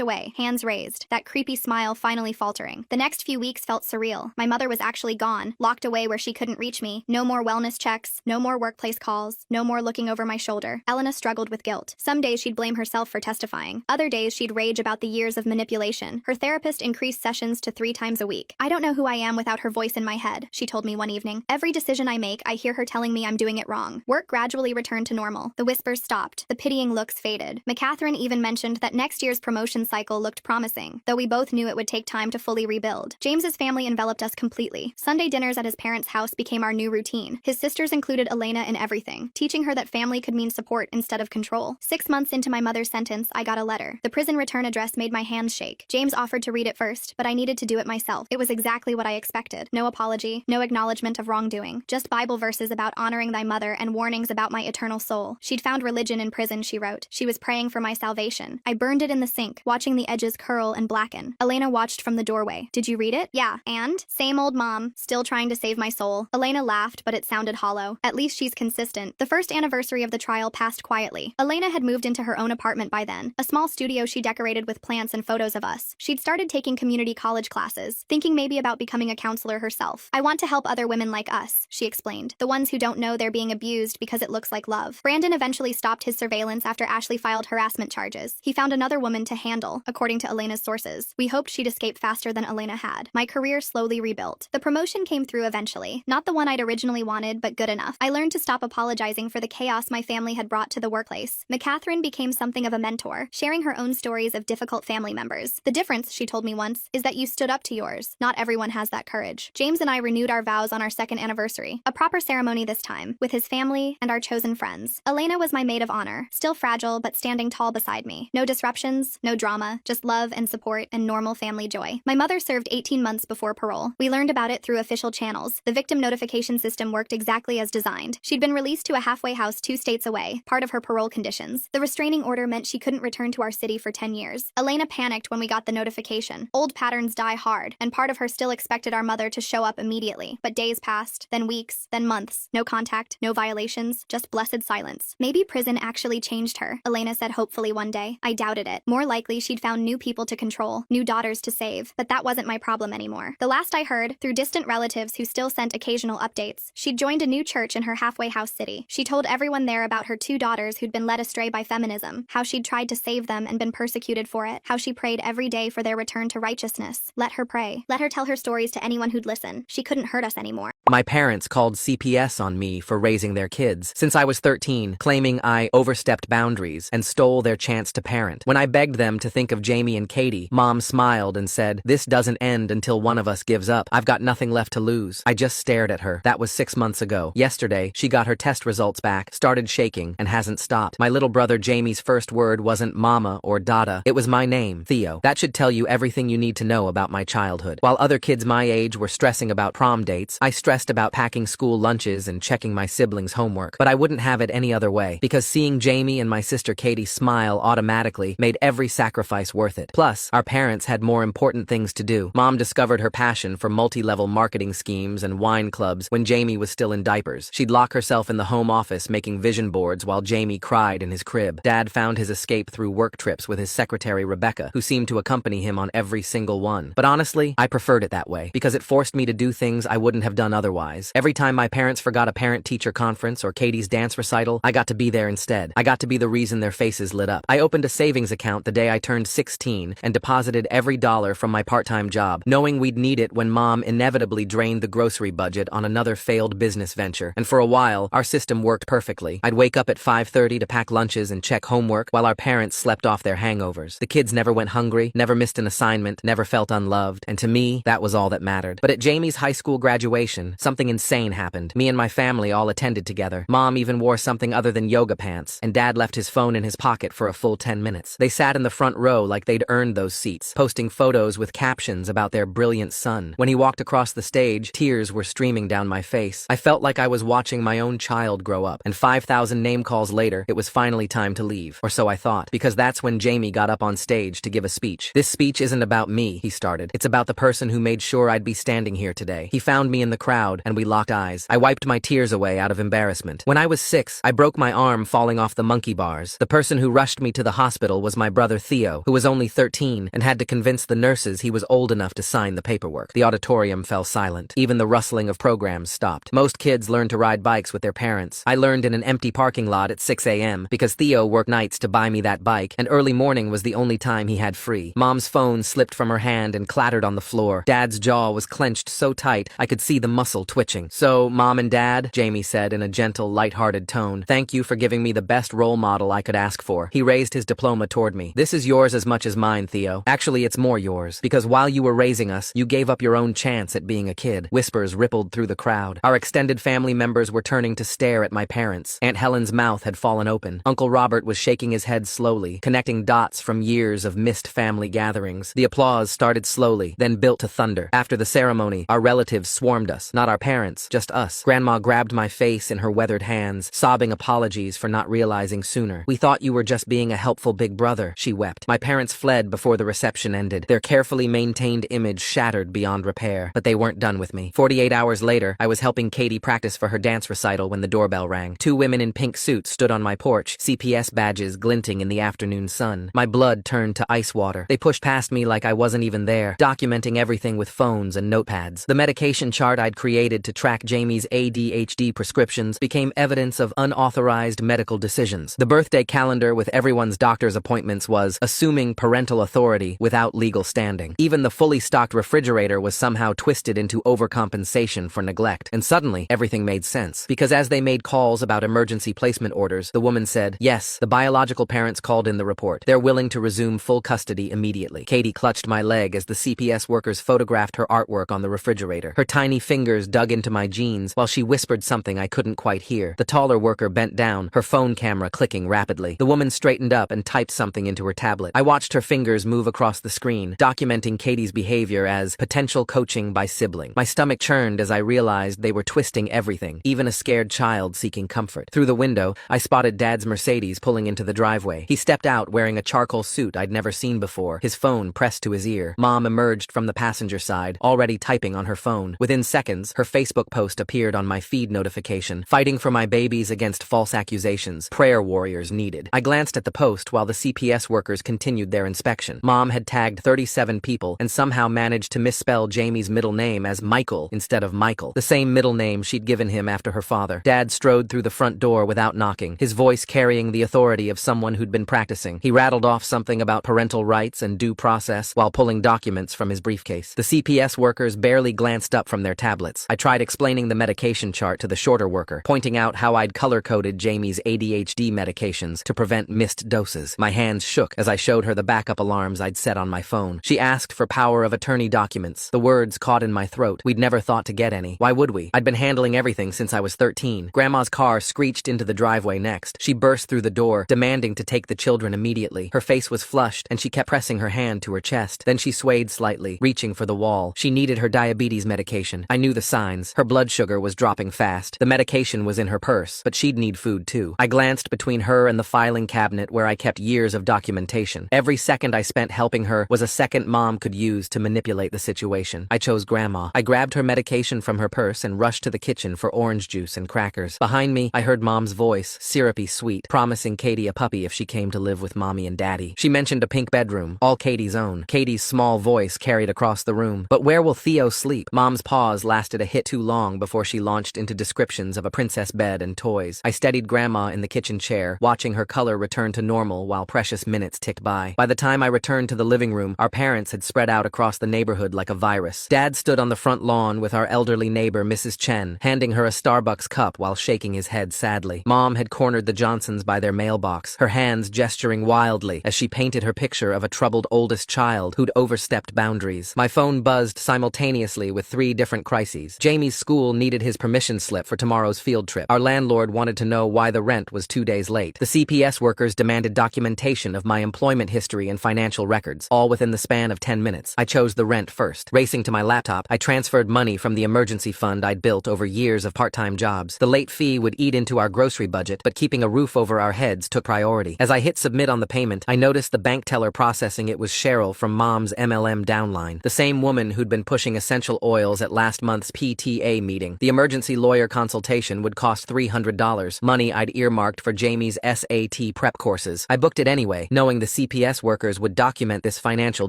away, hands raised, that creepy smile finally faltering. The next few weeks felt surreal. My mother was actually gone, locked away where she couldn't reach me. No more wellness checks, no more workplace calls, no more looking over my shoulder. Elena struggled with guilt. Some days she'd blame herself for testifying. Other days she'd rage about the years of manipulation. Her therapist increased sessions to 3 times a week. I don't know who I am without her voice in my head, she told me one evening. Every decision I make, I hear her telling me I'm doing it wrong. Work gradually returned to normal. The whispers stopped. The pitying looks faded. McCatherine even mentioned that next year's promotion cycle looked promising, though we both knew it would take time to fully rebuild. James's family enveloped us completely. Sunday dinners at his parents' house became our new routine. His sisters included Elena in everything, teaching her that family could mean support instead of control. 6 months into my mother's sentence, I got a letter. The prison return address made my hands shake. James offered to read it first, but I needed to do it myself. It was exactly what I expected. No apology, no acknowledgement of wrongdoing, just Bible verses about honoring thy mother and warnings about my eternal soul. She'd found religion in prison, she wrote. She was praying for my salvation. I burned it in the sink, watching the edges curl and blacken. Elena watched from the doorway. Did you read it? Yeah. And? Same old mom, still trying to save my soul. Elena laughed, but it sounded hollow. At least she's consistent. The first anniversary of the trial passed quietly. Elena had moved into her own apartment by then, a small studio she decorated with plants and photos of us. She'd started taking community college classes, thinking maybe about becoming a counselor herself. I want to help other women like us, she explained, the ones who don't know they're being abused because it looks like love. Brandon eventually stopped his surveillance after Ashley filed harassment charges. He found another woman to handle, according to Elena's sources. We hoped she'd escape faster than Elena had. My career slowly rebuilt. The promotion came through eventually. Not the one I'd originally wanted, but good enough. I learned to stop apologizing for the chaos my family had brought to the workplace. McCatherine became something of a mentor, sharing her own stories of difficult family members. The difference, she told me once, is that you stood up to yours. Not everyone has that courage. James and I renewed our vows on our second anniversary. A proper ceremony this time, with his family and our chosen friends. Elena was my maid of honor, still fragile but standing tall beside me. No disruptions, no drama, just love and support and normal family joy. My mother served 18 months before parole. We learned about it through official channels. The victim notification system worked exactly as designed. She'd been released to a halfway house 2 states away, part of her parole conditions. The restraining order meant she couldn't return to our city for 10 years. Elena panicked when we got the notification. Old patterns die hard, and part of her still expected our mother to show up immediately. But days passed, then weeks, then months. No contact, no violations, just blessed silence. Maybe prison actually changed her, Elena said hopefully one day. I doubted it. More likely she'd found new people to control, new daughters to save. But that wasn't my problem anymore. The last I heard, through distant relatives who still sent occasional updates, she'd joined a new church in her halfway house city. She told everyone there about her 2 daughters who'd been led astray by feminism, how she'd tried to save them and been persecuted for it, how she prayed every day for their return to righteousness. Let her pray. Let her tell her stories to anyone who'd listen. She couldn't hurt us anymore. My parents called CPS on me for raising their kids since I was 13, claiming I overstepped boundaries and stole their chance to parent. When I begged them to think of Jamie and Katie, Mom smiled and said, "This doesn't end until one of us gives up. I've got nothing left to lose." I just stared at her. That was 6 months ago. Yesterday, she got her test results back, started shaking, and hasn't stopped. My little brother Jamie's first word wasn't mama or dada. It was my name, Theo. That should tell you everything you need to know about my childhood. While other kids my age were stressing about prom dates, I stressed about packing school lunches and checking my siblings' homework. But I wouldn't have it any other way, because seeing Jamie and my sister Katie smile automatically made every sacrifice worth it. Plus, our parents had more important things to do. Mom discovered her passion for multi-level marketing schemes and wine clubs when Jamie was still in diapers. She'd lock herself in the home office making vision boards while Jamie cried in his crib. Dad found his escape through work trips with his secretary Rebecca, who seemed to accompany him on every single one. But honestly, I preferred it that way, because it forced me to do things I wouldn't have done otherwise. Every time my parents forgot a parent-teacher conference or Katie's dance recital, I got to be there instead. I got to be the reason their faces lit up. I opened a savings account the day I turned 16 and deposited every dollar from my part-time job, knowing we'd need it when Mom inevitably drained the grocery budget on another failed business venture. And for a while, our system worked perfectly. I'd wake up at 5:30 to pack lunches and check homework while our parents slept off their hangovers. The kids never went hungry, never missed an assignment, never felt unloved, and to me, that was all that mattered. But at Jamie's high school graduation, something insane happened. Me and my family all attended together. Mom even wore something other than yoga pants, and Dad left his phone in his pocket for a full 10 minutes. They sat in the front row like they'd earned those seats, posting photos with captions about their brilliant son. When he walked across the stage, tears were streaming down my face. I felt like I was watching my own child grow up, and 5,000 name calls later, it was finally time to leave. Or so I thought, because that's when Jamie got up on stage to give a speech. "This speech isn't about me," he started. "It's about the person who made sure I'd be standing here today. He found me in the crowd crowd, and we locked eyes. I wiped my tears away out of embarrassment. When I was 6, I broke my arm falling off the monkey bars. The person who rushed me to the hospital was my brother Theo, who was only 13 and had to convince the nurses he was old enough to sign the paperwork. The auditorium fell silent. Even the rustling of programs stopped. Most kids learn to ride bikes with their parents. I learned in an empty parking lot at 6 a.m. because Theo worked nights to buy me that bike, and early morning was the only time he had free. Mom's phone slipped from her hand and clattered on the floor. Dad's jaw was clenched so tight I could see the muscle twitching. "So, Mom and Dad," Jamie said in a gentle, light-hearted tone, "thank you for giving me the best role model I could ask for." He raised his diploma toward me. "This is yours as much as mine, Theo. Actually, it's more yours, because while you were raising us, you gave up your own chance at being a kid." Whispers rippled through the crowd. Our extended family members were turning to stare at my parents. Aunt Helen's mouth had fallen open. Uncle Robert was shaking his head slowly, connecting dots from years of missed family gatherings. The applause started slowly, then built to thunder. After the ceremony, our relatives swarmed us, not our parents, just us. Grandma grabbed my face in her weathered hands, sobbing apologies for not realizing sooner. "We thought you were just being a helpful big brother," she wept. My parents fled before the reception ended, their carefully maintained image shattered beyond repair. But they weren't done with me. 48 hours later, I was helping Katie practice for her dance recital when the doorbell rang. 2 women in pink suits stood on my porch, CPS badges glinting in the afternoon sun. My blood turned to ice water. They pushed past me like I wasn't even there, documenting everything with phones and notepads. The medication chart I'd created to track Jamie's ADHD prescriptions became evidence of unauthorized medical decisions. The birthday calendar with everyone's doctor's appointments was assuming parental authority without legal standing. Even the fully stocked refrigerator was somehow twisted into overcompensation for neglect. And suddenly, everything made sense. Because as they made calls about emergency placement orders, the woman said, "Yes, the biological parents called in the report. They're willing to resume full custody immediately." Katie clutched my leg as the CPS workers photographed her artwork on the refrigerator. Her tiny fingers dug into my jeans while she whispered something I couldn't quite hear. The taller worker bent down, her phone camera clicking rapidly. The woman straightened up and typed something into her tablet. I watched her fingers move across the screen, documenting Katie's behavior as potential coaching by sibling. My stomach churned as I realized they were twisting everything, even a scared child seeking comfort. Through the window, I spotted Dad's Mercedes pulling into the driveway. He stepped out wearing a charcoal suit I'd never seen before, his phone pressed to his ear. Mom emerged from the passenger side, already typing on her phone. Within seconds, her Facebook post appeared on my feed notification, "Fighting for my babies against false accusations. Prayer warriors needed." I glanced at the post while the CPS workers continued their inspection. Mom had tagged 37 people and somehow managed to misspell Jamie's middle name as Michael instead of Michael, the same middle name she'd given him after her father. Dad strode through the front door without knocking, his voice carrying the authority of someone who'd been practicing. He rattled off something about parental rights and due process while pulling documents from his briefcase. The CPS workers barely glanced up from their tablets. I tried explaining the medication chart to the shorter worker, pointing out how I'd color-coded Jamie's ADHD medications to prevent missed doses. My hands shook as I showed her the backup alarms I'd set on my phone. She asked for power of attorney documents. The words caught in my throat. We'd never thought to get any. Why would we? I'd been handling everything since I was 13. Grandma's car screeched into the driveway next. She burst through the door, demanding to take the children immediately. Her face was flushed, and she kept pressing her hand to her chest. Then she swayed slightly, reaching for the wall. She needed her diabetes medication. I knew the signs. Her blood sugar was dropping fast. The medication was in her purse, but she'd need food too. I glanced between her and the filing cabinet where I kept years of documentation. Every second I spent helping her was a second Mom could use to manipulate the situation. I chose Grandma. I grabbed her medication from her purse and rushed to the kitchen for orange juice and crackers. Behind me, I heard Mom's voice, syrupy sweet, promising Katie a puppy if she came to live with Mommy and Daddy. She mentioned a pink bedroom, all Katie's own. Katie's small voice carried across the room. "But where will Theo sleep?" Mom's pause lasted a hit too long before she launched into descriptions of a princess bed and toys. I steadied Grandma in the kitchen chair, watching her color return to normal while precious minutes ticked by. By the time I returned to the living room, our parents had spread out across the neighborhood like a virus. Dad stood on the front lawn with our elderly neighbor, Mrs. Chen, handing her a Starbucks cup while shaking his head sadly. Mom had cornered the Johnsons by their mailbox, her hands gesturing wildly as she painted her picture of a troubled oldest child who'd overstepped boundaries. My phone buzzed simultaneously with 3 different crises. Jamie's school needed his permission slip for tomorrow's field trip. Our landlord wanted to know why the rent was 2 days late. The CPS workers demanded documentation of my employment history and financial records, all within the span of 10 minutes. I chose the rent first. Racing to my laptop, I transferred money from the emergency fund I'd built over years of part-time jobs. The late fee would eat into our grocery budget, but keeping a roof over our heads took priority. As I hit submit on the payment, I noticed the bank teller processing it was Cheryl from Mom's MLM downline, the same woman who'd been pushing essential oils at last month's PTA meeting. The emergency lawyer consultation would cost $300, money I'd earmarked for Jamie's SAT prep courses. I booked it anyway, knowing the CPS workers would document this financial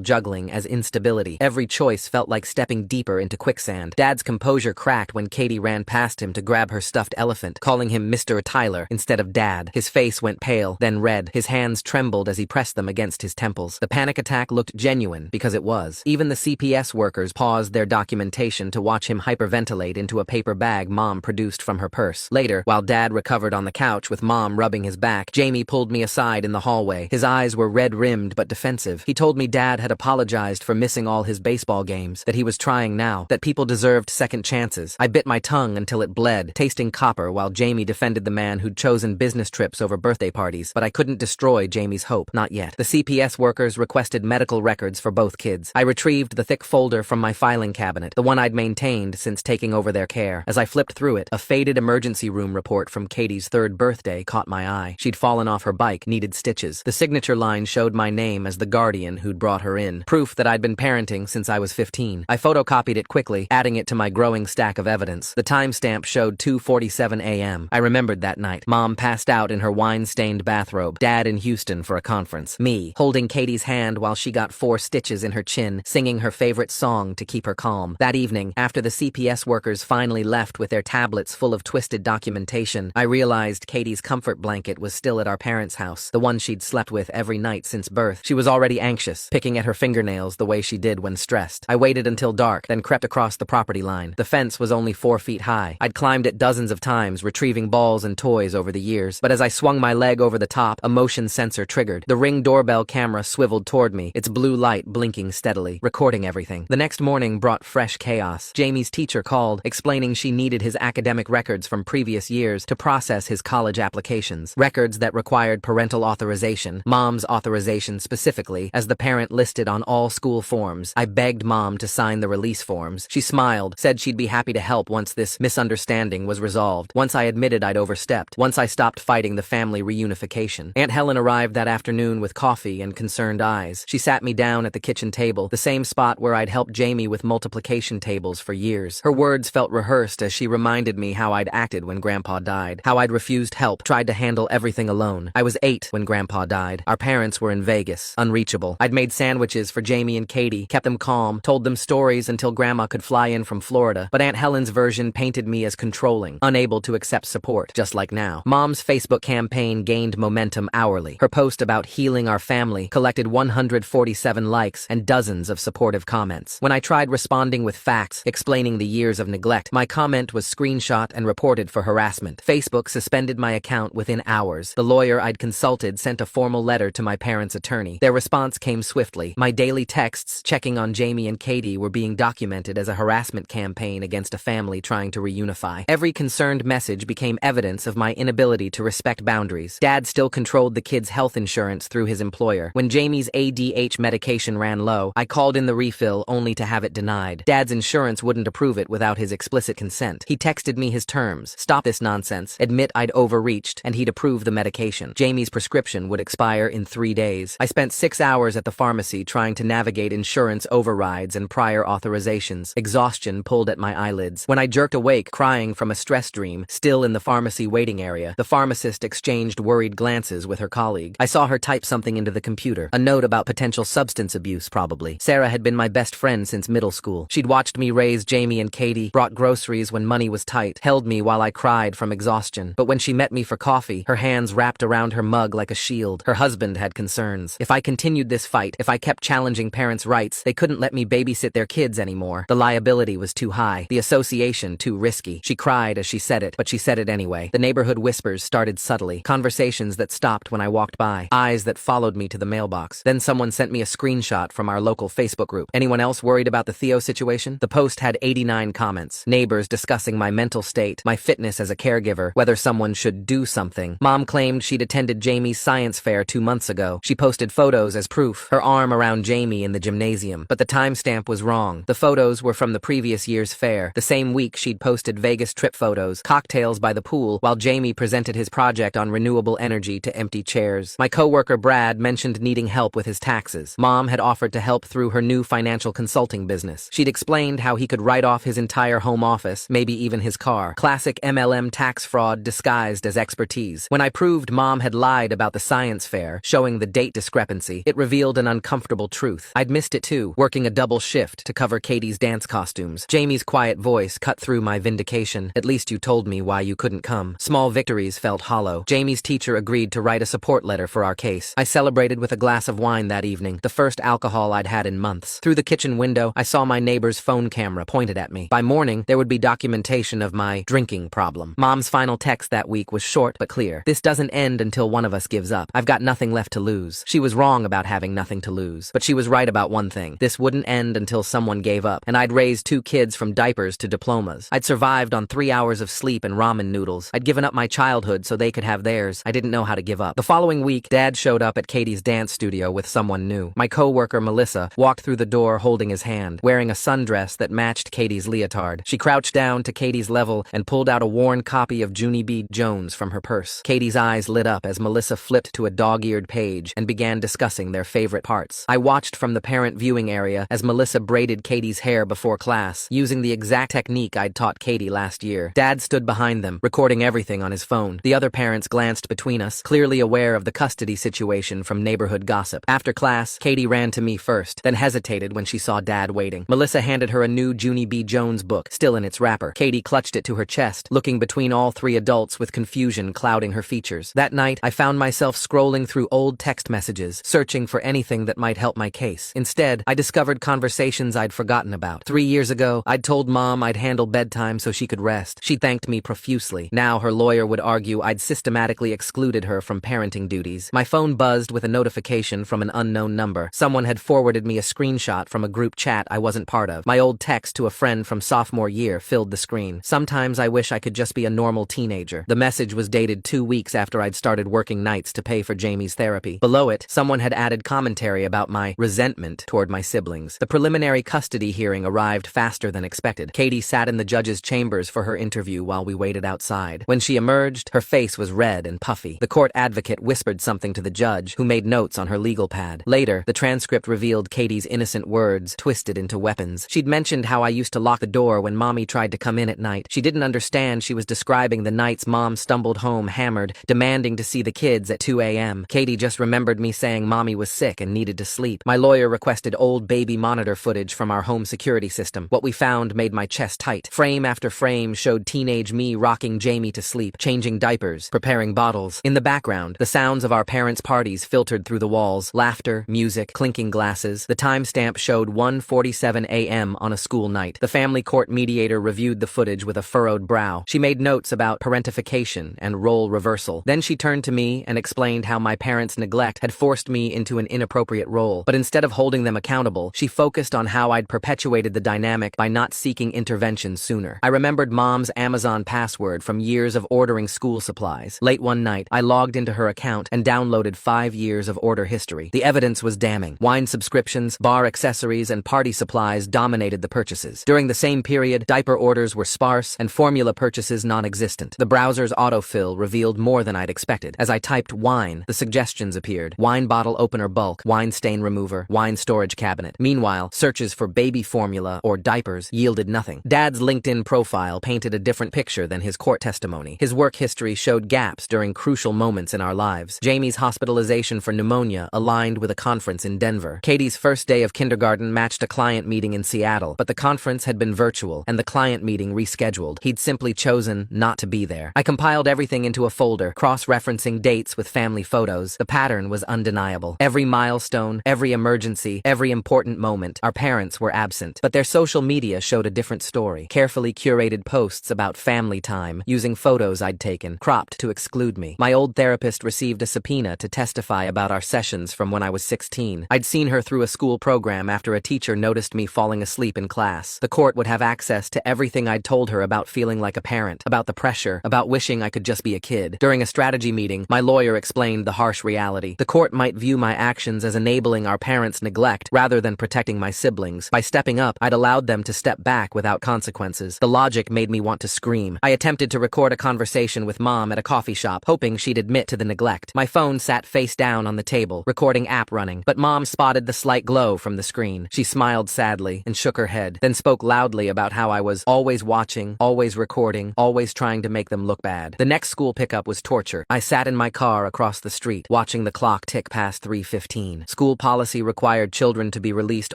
juggling as instability. Every choice felt like stepping deeper into quicksand. Dad's composure cracked when Katie ran past him to grab her stuffed elephant, calling him Mr. Tyler instead of Dad. His face went pale, then red. His hands trembled as he pressed them against his temples. The panic attack looked genuine, because it was. Even the CPS workers paused their documentation to watch him hyperventilate into a paper bag Mom produced from her purse. Later, while Dad recovered on the couch with Mom rubbing his back, Jamie pulled me aside in the hallway. His eyes were red-rimmed but defensive. He told me Dad had apologized for missing all his baseball games, that he was trying now, that people deserved second chances. I bit my tongue until it bled, tasting copper while Jamie defended the man who'd chosen business trips over birthday parties, but I couldn't destroy Jamie's hope, not yet. The CPS workers requested medical records for both kids. I retrieved the thick folder from my filing cabinet, the one I'd maintained since taking over their care. As I flipped through it, a faded emergency room report from Katie's third birthday caught my eye. She'd fallen off her bike, needed stitches. The signature line showed my name as the guardian who'd brought her in, proof that I'd been parenting since I was 15. I photocopied it quickly, adding it to my growing stack of evidence. The timestamp showed 2:47 a.m. I remembered that night. Mom passed out in her wine-stained bathrobe. Dad in Houston for a conference. Me, holding Katie's hand while she got 4 stitches in her chin, singing her favorite song to keep her calm. That evening, after the CPS workers finally left with their tablets full of twisted documentation, I realized Katie's comfort blanket was still at our parents' house, the one she'd slept with every night since birth. She was already anxious, picking at her fingernails the way she did when stressed. I waited until dark, then crept across the property line. The fence was only 4 feet high. I'd climbed it dozens of times, retrieving balls and toys over the years, but as I swung my leg over the top, a motion sensor triggered. The Ring doorbell camera swiveled toward me, its blue light blinking steadily, recording everything. The next morning brought fresh chaos. Jamie's teacher called, explaining she needed his academic records from previous years to process his college applications. Records that required parental authorization, Mom's authorization specifically, as the parent listed on all school forms. I begged Mom to sign the release forms. She smiled, said she'd be happy to help once this misunderstanding was resolved, once I admitted I'd overstepped, once I stopped fighting the family reunification. Aunt Helen arrived that afternoon with coffee and concerned eyes. She sat me down at the kitchen table, the same spot where I'd helped Jamie with multiplication tables for years. Her words felt rehearsed as she reminded me how I'd acted when Grandpa died, how I'd refused help, tried to handle everything alone. I was 8 when Grandpa died. Our parents were in Vegas, unreachable. I'd made sandwiches for Jamie and Katie, kept them calm, told them stories until Grandma could fly in from Florida, but Aunt Helen's version painted me as controlling, unable to accept support, just like now. Mom's Facebook campaign gained momentum hourly. Her post about healing our family collected 147 likes and dozens of supportive comments. When I tried responding with facts, explaining the years of neglect, my comment was screenshot and reported for harassment. Facebook suspended my account within hours. The lawyer I'd consulted sent a formal letter to my parents' attorney. Their response came swiftly. My daily texts checking on Jamie and Katie were being documented as a harassment campaign against a family trying to reunify. Every concerned message became evidence of my inability to respect boundaries. Dad still controlled the kids' health insurance through his employer. When Jamie's ADH medication ran low, I called in the refill only to have it denied. Dad's insurance wouldn't approve it without his explicit consent. He texted me his terms: stop this nonsense, admit I'd overreached, and he'd approve the medication. Jamie's prescription would expire in 3 days. I spent 6 hours at the pharmacy trying to navigate insurance overrides and prior authorizations. Exhaustion pulled at my eyelids. When I jerked awake, crying from a stress dream, still in the pharmacy waiting area, the pharmacist exchanged worried glances with her colleague. I saw her type something into the computer, a note about potential substance abuse, probably. Sarah had been my best friend since middle school. She'd watched me raise Jamie and Katie, brought groceries when money was tight, held me while I cried from exhaustion. But when she met me for coffee, her hands wrapped around her mug like a shield. Her husband had concerns. If I continued this fight, if I kept challenging parents' rights, they couldn't let me babysit their kids anymore. The liability was too high, the association too risky. She cried as she said it, but she said it anyway. The neighborhood whispers started subtly, conversations that stopped when I walked by, eyes that followed me to the mailbox. Then someone sent me a screenshot from our local Facebook group. Anyone else worried about the Theo situation? The post had 89 comments. Neighbors discussing my mental state, my fitness as a caregiver, whether someone should do something. Mom claimed she'd attended Jamie's science fair 2 months ago. She posted photos as proof, her arm around Jamie in the gymnasium. But the timestamp was wrong. The photos were from the previous year's fair, the same week she'd posted Vegas trip photos, cocktails by the pool, while Jamie presented his project on renewable energy to empty chairs. My coworker Brad mentioned needing help with his taxes. Mom had offered to help through her new financial consulting business. She'd explained how he could write off off his entire home office, maybe even his car. Classic MLM tax fraud disguised as expertise. When I proved Mom had lied about the science fair, showing the date discrepancy, it revealed an uncomfortable truth. I'd missed it too, working a double shift to cover Katie's dance costumes. Jamie's quiet voice cut through my vindication. At least you told me why you couldn't come. Small victories felt hollow. Jamie's teacher agreed to write a support letter for our case. I celebrated with a glass of wine that evening, the first alcohol I'd had in months. Through the kitchen window, I saw my neighbor's phone camera pointed at me. By morning, there would be documentation of my drinking problem. Mom's final text that week was short but clear. This doesn't end until one of us gives up. I've got nothing left to lose. She was wrong about having nothing to lose, but she was right about one thing. This wouldn't end until someone gave up, and I'd raised 2 kids from diapers to diplomas. I'd survived on 3 hours of sleep and ramen noodles. I'd given up my childhood so they could have theirs. I didn't know how to give up. The following week, Dad showed up at Katie's dance studio with someone new. My co-worker, Melissa, walked through the door holding his hand, wearing a sundress that matched Katie's leotard. She crouched down to Katie's level and pulled out a worn copy of Junie B. Jones from her purse. Katie's eyes lit up as Melissa flipped to a dog-eared page and began discussing their favorite parts. I watched from the parent viewing area as Melissa braided Katie's hair before class, using the exact technique I'd taught Katie last year. Dad stood behind them, recording everything on his phone. The other parents glanced between us, clearly aware of the custody situation from neighborhood gossip. After class, Katie ran to me first, then hesitated when she saw Dad waiting. Melissa handed her a new Junie B. Jones book, still in its wrapper. Katie clutched it to her chest, looking between all 3 adults with confusion clouding her features. That night, I found myself scrolling through old text messages, searching for anything that might help my case. Instead, I discovered conversations I'd forgotten about. 3 years ago, I'd told Mom I'd handle bedtime so she could rest. She thanked me profusely. Now her lawyer would argue I'd systematically excluded her from parenting duties. My phone buzzed with a notification from an unknown number. Someone had forwarded me a screenshot from a group chat I wasn't part of. My old text to a friend from sophomore year filled the screen. Sometimes I wish I could just be a normal teenager. The message was dated 2 weeks after I'd started working nights to pay for Jamie's therapy. Below it, someone had added commentary about my resentment toward my siblings. The preliminary custody hearing arrived faster than expected. Katie sat in the judge's chambers for her interview while we waited outside. When she emerged, her face was red and puffy. The court advocate whispered something to the judge, who made notes on her legal pad. Later, the transcript revealed Katie's innocent words twisted into weapons. She'd mentioned how I used to lock the door when Mommy tried to come in at night. She didn't understand she was describing the nights Mom stumbled home hammered, demanding to see the kids at 2 a.m. Katie just remembered me saying Mommy was sick and needed to sleep. My lawyer requested old baby monitor footage from our home security system. What we found made my chest tight. Frame after frame showed teenage me rocking Jamie to sleep, changing diapers, preparing bottles. In the background, the sounds of our parents' parties filtered through the walls. Laughter, music, clinking glasses. The timestamp showed 1:47 a.m. on a school night. The family court mediator reviewed the footage with a furrowed brow. She made notes about parentification and role reversal. Then she turned to me and explained how my parents' neglect had forced me into an inappropriate role. But instead of holding them accountable, she focused on how I'd perpetuated the dynamic by not seeking intervention sooner. I remembered Mom's Amazon password from years of ordering school supplies. Late one night, I logged into her account and downloaded 5 years of order history. The evidence was damning. Wine subscriptions, bar accessories, and party supplies dominated the purchases. During the same period, diaper orders were sparse and formula purchases non-existent. The browser's autofill revealed more than I'd expected. As I typed wine, the suggestions appeared. Wine bottle opener bulk, wine stain remover, wine storage cabinet. Meanwhile, searches for baby formula or diapers yielded nothing. Dad's LinkedIn profile painted a different picture than his court testimony. His work history showed gaps during crucial moments in our lives. Jamie's hospitalization for pneumonia aligned with a conference in Denver. Katie's first day of kindergarten matched a client meeting in Seattle, but the conference had been virtual and the client meeting rescheduled. He'd simply chosen not to be there. I compiled everything into a folder, cross-referencing dates with family photos. The pattern was undeniable. Every milestone, every emergency, every important moment, our parents were absent. But their social media showed a different story. Carefully curated posts about family time, using photos I'd taken, cropped to exclude me. My old therapist received a subpoena to testify about our sessions from when I was 16. I'd seen her through a school program after a teacher noticed me falling asleep in class. The court would have access to everything I'd told her about feeling like a parent, about the pressure, about wishing I could just be a kid. During a strategy meeting, my lawyer explained the harsh reality. The court might view my actions as enabling our parents' neglect rather than protecting my siblings. By stepping up, I'd allowed them to step back without consequences. The logic made me want to scream. I attempted to record a conversation with Mom at a coffee shop, hoping she'd admit to the neglect. My phone sat face down on the table, recording app running, but Mom spotted the slight glow from the screen. She smiled sadly and shook her head, then spoke loudly about how I was always watching, always recording, always trying to make them look bad. The next school pickup was torture. I sat in my car across the street, watching the clock tick past 3:15. School policy required children to be released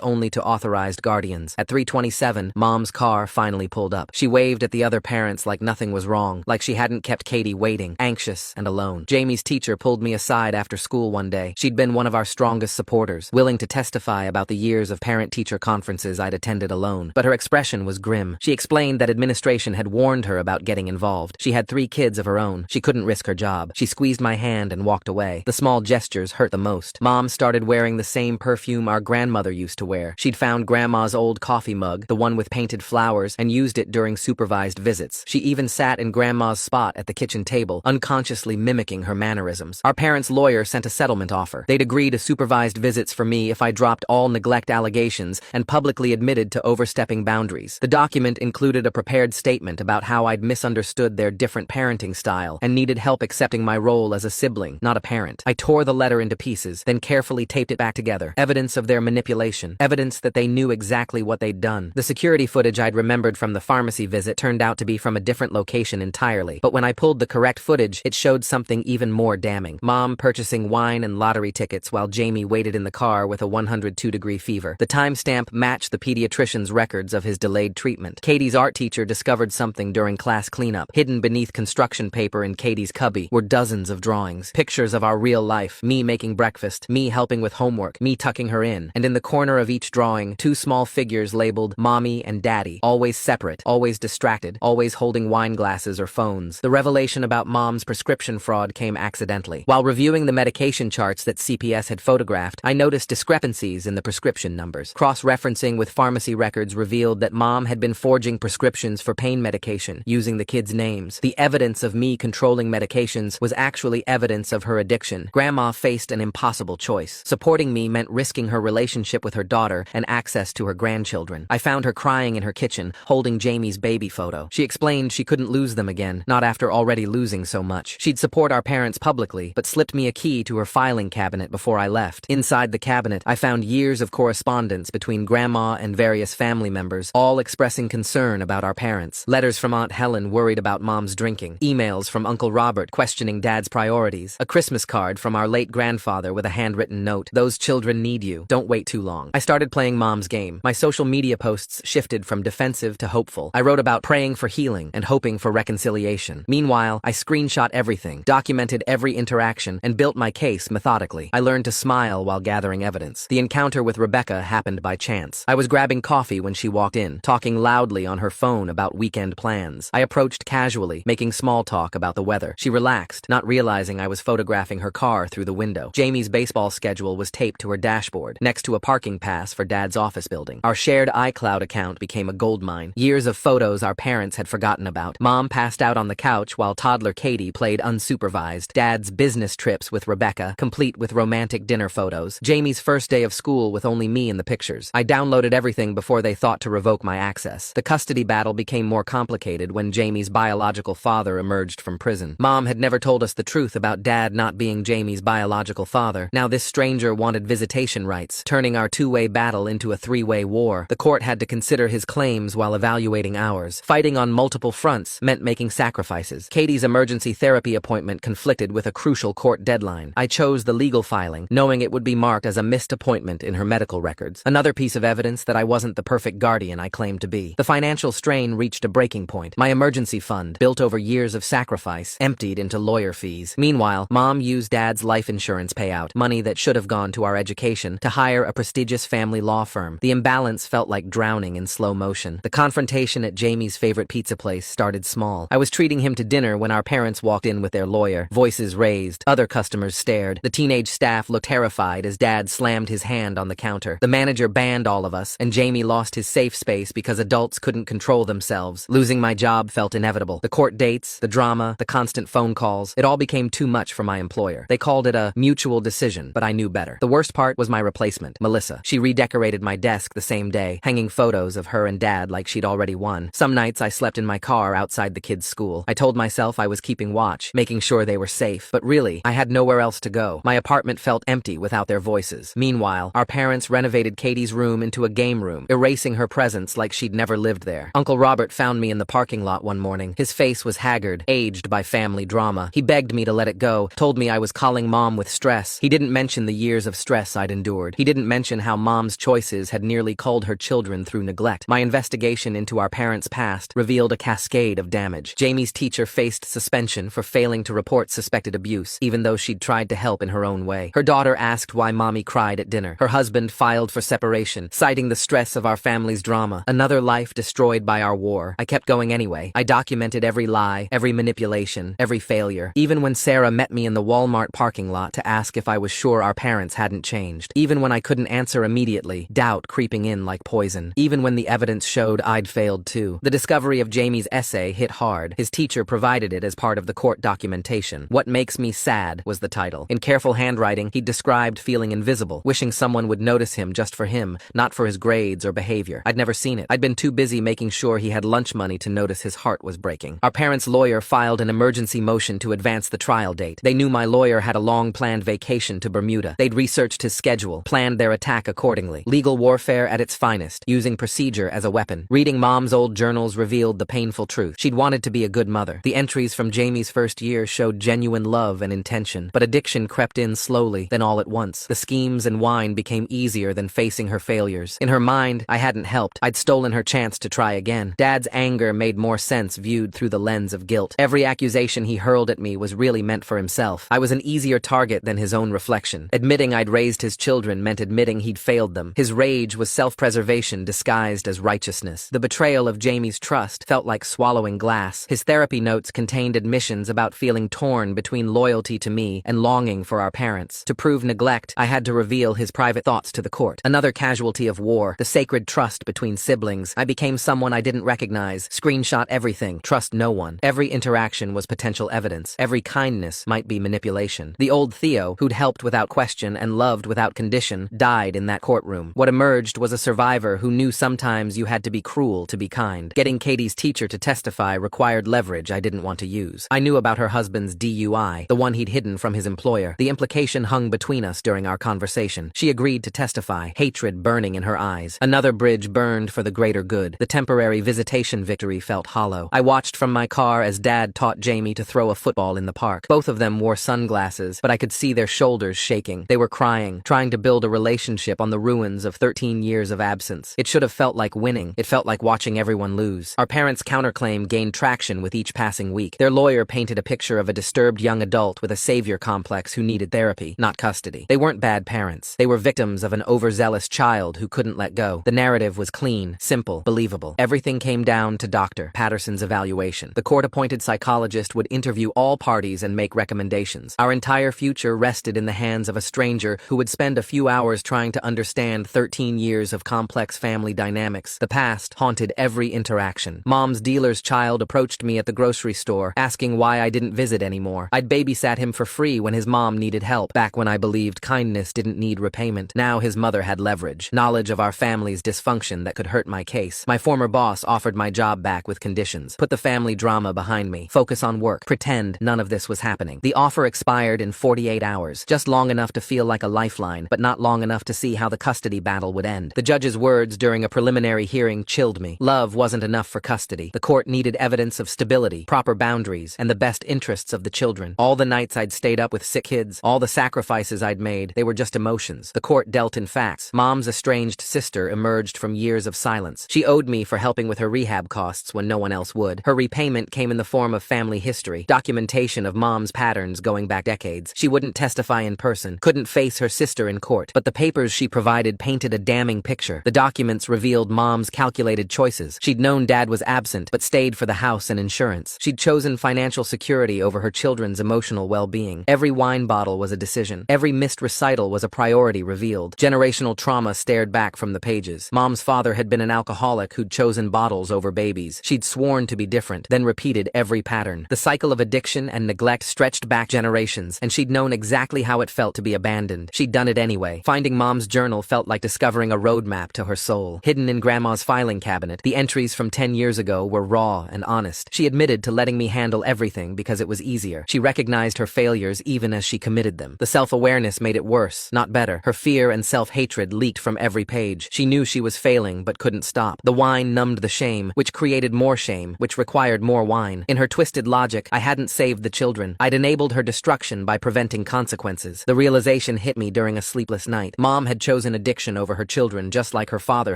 only to authorized guardians. At 3:27, Mom's car finally pulled up. She waved at the other parents like nothing was wrong, like she hadn't kept Katie waiting, anxious and alone. Jamie's teacher pulled me aside after school one day. She'd been one of our strongest supporters, willing to testify about the years of parent-teacher conferences I'd attended alone. But her expression was grim. She explained that administration had warned her about getting involved. She had 3 kids of her own. She couldn't risk her job. She squeezed my hand and walked away. The small gestures hurt the most. Mom started wearing the same perfume our grandmother used to wear. She'd found Grandma's old coffee mug, the one with painted flowers, and used it during supervised visits. She even sat in Grandma's spot at the kitchen table, unconsciously mimicking her mannerisms. Our parents' lawyer sent a settlement offer. They'd agree to supervised visits for me if I dropped all neglect allegations and publicly admitted to overstepping boundaries. The document included a prepared statement about how I'd misunderstood their different parenting style and needed help accepting my role as a sibling, not a parent. I tore the letter into pieces, then carefully taped it back together. Evidence of their manipulation. Evidence that they knew exactly what they'd done. The security footage I'd remembered from the pharmacy visit turned out to be from a different location entirely. But when I pulled the correct footage, it showed something even more damning. Mom purchasing wine and lottery tickets while Jamie waited in the car with a 102-degree fever. The timestamp matched the pediatrician's records of his delayed treatment. Katie's art teacher discovered something during class cleanup. Hidden beneath construction paper in Katie's cubby were dozens of drawings. Pictures of our real life. Me making breakfast. Me helping with homework. Me tucking her in. And in the corner of each drawing, 2 small figures labeled Mommy and Daddy. Always separate. Always distracted. Always holding wine glasses or phones. The revelation about Mom's prescription fraud came accidentally. While reviewing the medication charts that CPS had photographed, I noticed discrepancies in the prescription numbers. Cross-referencing with pharmacy records revealed that Mom had been forging prescriptions for pain medication, using the kids' names. The evidence of me controlling medications was actually evidence of her addiction. Grandma faced an impossible choice. Supporting me meant risking her relationship with her daughter and access to her grandchildren. I found her crying in her kitchen, holding Jamie's baby photo. She explained she couldn't lose them again, not after already losing so much. She'd support our parents publicly, but slipped me a key to her filing cabinet before I left. Inside the cabinet, I found years of correspondence between Grandma and various family members, all expressing concern about our parents. Letters from Aunt Helen worried about Mom's drinking. Emails from Uncle Robert questioning Dad's priorities. A Christmas card from our late grandfather with a handwritten note. Those children need you. Don't wait too long. I started playing Mom's game. My social media posts shifted from defensive to hopeful. I wrote about praying for healing and hoping for reconciliation. Meanwhile, I screenshot everything, documented every interaction, and built my case methodically. I learned to smile while gathering evidence. The encounter with Rebecca happened by chance. I was grabbing coffee when she walked in, talking loudly on her phone about weekend plans. I approached casually, making small talk about the weather. She relaxed, not realizing I was photographing her car through the window. Jamie's baseball schedule was taped to her dashboard, next to a parking pass for Dad's office building. Our shared iCloud account became a goldmine. Years of photos our parents had forgotten about. Mom passed out on the couch while toddler Katie played unsupervised. Dad's business trips with Rebecca, complete with romantic dinner photos. Jamie's first day of school with only me in the pictures. I downloaded everything before they thought to revoke my access. The custody battle became more complicated when Jamie's biological father emerged from prison. Mom had never told us the truth about Dad not being Jamie's biological father. Now this stranger wanted visitation rights, turning our 2-way battle into a 3-way war. The court had to consider his claims while evaluating ours. Fighting on multiple fronts meant making sacrifices. Katie's emergency therapy appointment conflicted with a crucial court deadline. I chose the legal filing, knowing it would be marked as a missed appointment in her medical records. Another piece of evidence that I wasn't the perfect guardian I claimed to be. The financial strain reached a breaking point. My emergency fund, built over years of sacrifice, emptied into lawyer fees. Meanwhile, Mom used Dad's life insurance payout, money that should have gone to our education, to hire a prestigious family law firm. The imbalance felt like drowning in slow motion. The confrontation at Jamie's favorite pizza place started small. I was treating him to dinner when our parents walked in with their lawyer, voices raised. Other customers stared. The teenage staff looked terrified as Dad slammed his hand on the counter. The manager banned all of us, and Jamie lost his safe space because adults couldn't control themselves. Losing my job felt inevitable. The court dates, the drama, the constant phone calls, it all became too much for my employer. They called it a mutual decision, but I knew better. The worst part was my replacement, Melissa. She redecorated my desk the same day, hanging photos of her and Dad like she'd already won. Some nights I slept in my car outside the kids' school. I told myself I was keeping watch, making sure they were safe, but really, I had nowhere else to go. My apartment felt empty without their voices. Meanwhile, our parents renovated Katie's room into a game room, erasing her presence like she'd never lived there. Uncle Robert found me in the parking lot one morning. His face was haggard, aged by family drama. He begged me to let it go, told me I was calling Mom with stress. He didn't mention the years of stress I'd endured. He didn't mention how Mom's choices had nearly culled her children through neglect. My investigation into our parents' past revealed a cascade of damage. Jamie's teacher faced suspension for failing to report suspected abuse, even though she'd tried to help in her own way. Her daughter asked why Mommy cried at dinner. Her husband filed for separation, citing the stress of our family's drama. Another life destroyed by our war. I kept going anyway. I documented every lie, every manipulation, every failure. Even when Sarah met me in the Walmart parking lot to ask if I was sure our parents hadn't changed. Even when I couldn't answer immediately, doubt creeping in like poison. Even when the evidence showed I'd failed too. The discovery of Jamie's essay hit hard. His teacher provided it as part of the court documentation. What Makes Me Sad was the title. In careful handwriting, he described feeling invisible, wishing someone would notice him just for him, not for his grades or behavior. I'd never seen it. I'd been too busy making sure he had lunch money to notice his heart was breaking. Our parents' lawyer filed an emergency motion to advance the trial date. They knew my lawyer had a long-planned vacation to Bermuda. They'd researched his schedule, planned their attack accordingly. Legal warfare at its finest, using procedure as a weapon. Reading Mom's old journals revealed the painful truth. She'd wanted to be a good mother. The entries from Jamie's first year showed genuine love and intention, but addiction crept in slowly, then all at once. The schemes and wine became easier than facing her failures. In her mind, I hadn't helped. I'd stolen her chance to try again. Dad's anger made more sense viewed through the lens of guilt. Every accusation he hurled at me was really meant for himself. I was an easier target than his own reflection. Admitting I'd raised his children meant admitting he'd failed them. His rage was self-preservation disguised as righteousness. The betrayal of Jamie's trust felt like swallowing glass. His therapy notes contained admissions about feeling torn between loyalty to me and longing for our parents. To prove neglect, I had to reveal his private thoughts to the court. Another casualty of war, the sacred trust between siblings. I became someone I didn't recognize. Screenshot everything. Trust no one. Every interaction was potential evidence. Every kindness might be manipulation. The old Theo, who'd helped without question and loved without condition, died in that courtroom. What emerged was a survivor who knew sometimes you had to be cruel to be kind. Getting Katie's teacher to testify required leverage I didn't want to use. I knew about her husband's DUI, the one he'd hidden from his employer. The implication hung between us during our conversation. She agreed to testify, hatred burning in her eyes. Another bridge burned for the greater good. The temporary visitation victory felt hollow. I watched from my car as Dad taught Jamie to throw a football in the park. Both of them wore sunglasses, but I could see their shoulders shaking. They were crying, trying to build a relationship on the ruins of 13 years of absence. It should have felt like winning. It felt like watching everyone lose. Our parents' counterclaim gained traction with each passing week. Their lawyer painted a picture of a disturbed young adult with a savior complex who needed therapy, not custody. They weren't bad parents. They were victims of an overzealous child who couldn't let go. The narrative was clean, simple, believable. Everything came down to Dr. Patterson's evaluation. The court-appointed psychologist would interview all parties and make recommendations. Our entire future rested in the hands of a stranger who would spend a few hours trying to understand 13 years of complex family dynamics. The past haunted every interaction. Mom's dealer's child approached me at the grocery store, asking why I didn't visit anymore. I'd babysat him for free when his mom needed help, back when I believed kindness didn't need repayment. Now his mother had leverage, knowledge of our family's dysfunction that could hurt my case. My former boss offered my job back with conditions. Put the family drama behind me. Focus on work. Pretend none of this was happening. The offer expired in 48 hours, just long enough to feel like a lifeline, but not long enough to see how the custody battle would end. The judge's words during a preliminary hearing chilled me. Love wasn't enough for custody. The court needed evidence of stability, proper boundaries, and the best interests of the children. All the nights I'd stayed up with sick kids, all the sacrifices I'd made, they were just emotions. The court dealt in facts. Mom's estranged sister emerged from years of silence. She owed me for helping with her rehab costs when no one else would. Her repayment came in the form of family history, documentation of Mom's patterns going back decades. She wouldn't testify in person, couldn't face her sister in court, but the papers she provided painted a damning picture. The documents revealed Mom's calculated choices. She'd known Dad was absent, but stayed for the house and insurance. She'd chosen financial security over her children's emotional well-being. Every wine bottle was a decision. Every missed recital was a priority revealed. Generational trauma stared back from the pages. Mom's father had been an alcoholic who'd chosen bottles over babies. She'd sworn to be different, then repeated every pattern. The cycle of addiction and neglect stretched back generations, and she'd known exactly how it felt to be abandoned. She'd done it anyway. Finding Mom's journal felt like discovering a roadmap to her soul. Hidden in Grandma's filing cabinet, the entries from 10 years ago were raw and honest. She admitted to letting me handle everything because it was easier. She recognized her failures even as she committed them. The self-awareness made it worse, not better. Her fear and self-hatred leaked from every page. She knew she was failing flailing but couldn't stop. The wine numbed the shame, which created more shame, which required more wine. In her twisted logic, I hadn't saved the children. I'd enabled her destruction by preventing consequences. The realization hit me during a sleepless night. Mom had chosen addiction over her children just like her father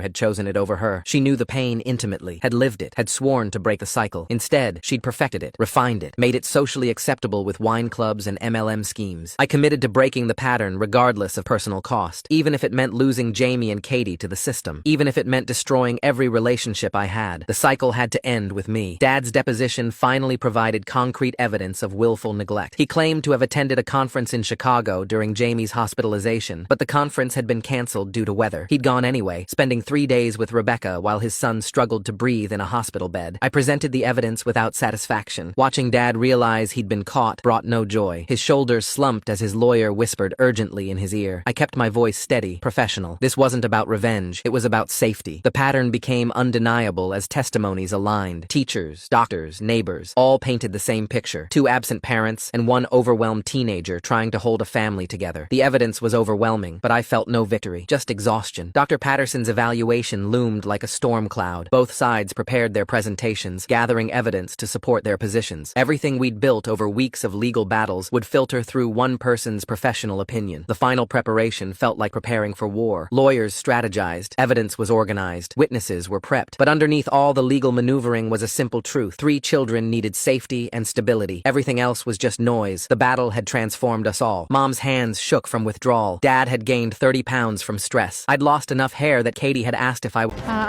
had chosen it over her. She knew the pain intimately, had lived it, had sworn to break the cycle. Instead, she'd perfected it, refined it, made it socially acceptable with wine clubs and MLM schemes. I committed to breaking the pattern regardless of personal cost, even if it meant losing Jamie and Katie to the system, even if it meant destroying every relationship I had. The cycle had to end with me. Dad's deposition finally provided concrete evidence of willful neglect. He claimed to have attended a conference in Chicago during Jamie's hospitalization, but the conference had been canceled due to weather. He'd gone anyway, spending 3 days with Rebecca while his son struggled to breathe in a hospital bed. I presented the evidence without satisfaction. Watching Dad realize he'd been caught brought no joy. His shoulders slumped as his lawyer whispered urgently in his ear. I kept my voice steady, professional. This wasn't about revenge. It was about safety. The pattern became undeniable as testimonies aligned. Teachers, doctors, neighbors, all painted the same picture. 2 absent parents and 1 overwhelmed teenager trying to hold a family together. The evidence was overwhelming, but I felt no victory, just exhaustion. Dr. Patterson's evaluation loomed like a storm cloud. Both sides prepared their presentations, gathering evidence to support their positions. Everything we'd built over weeks of legal battles would filter through one person's professional opinion. The final preparation felt like preparing for war. Lawyers strategized, evidence was organized, witnesses were prepped. But underneath all the legal maneuvering was a simple truth. 3 children needed safety and stability. Everything else was just noise. The battle had transformed us all. Mom's hands shook from withdrawal. Dad had gained 30 pounds from stress. I'd lost enough hair that Katie had asked if I...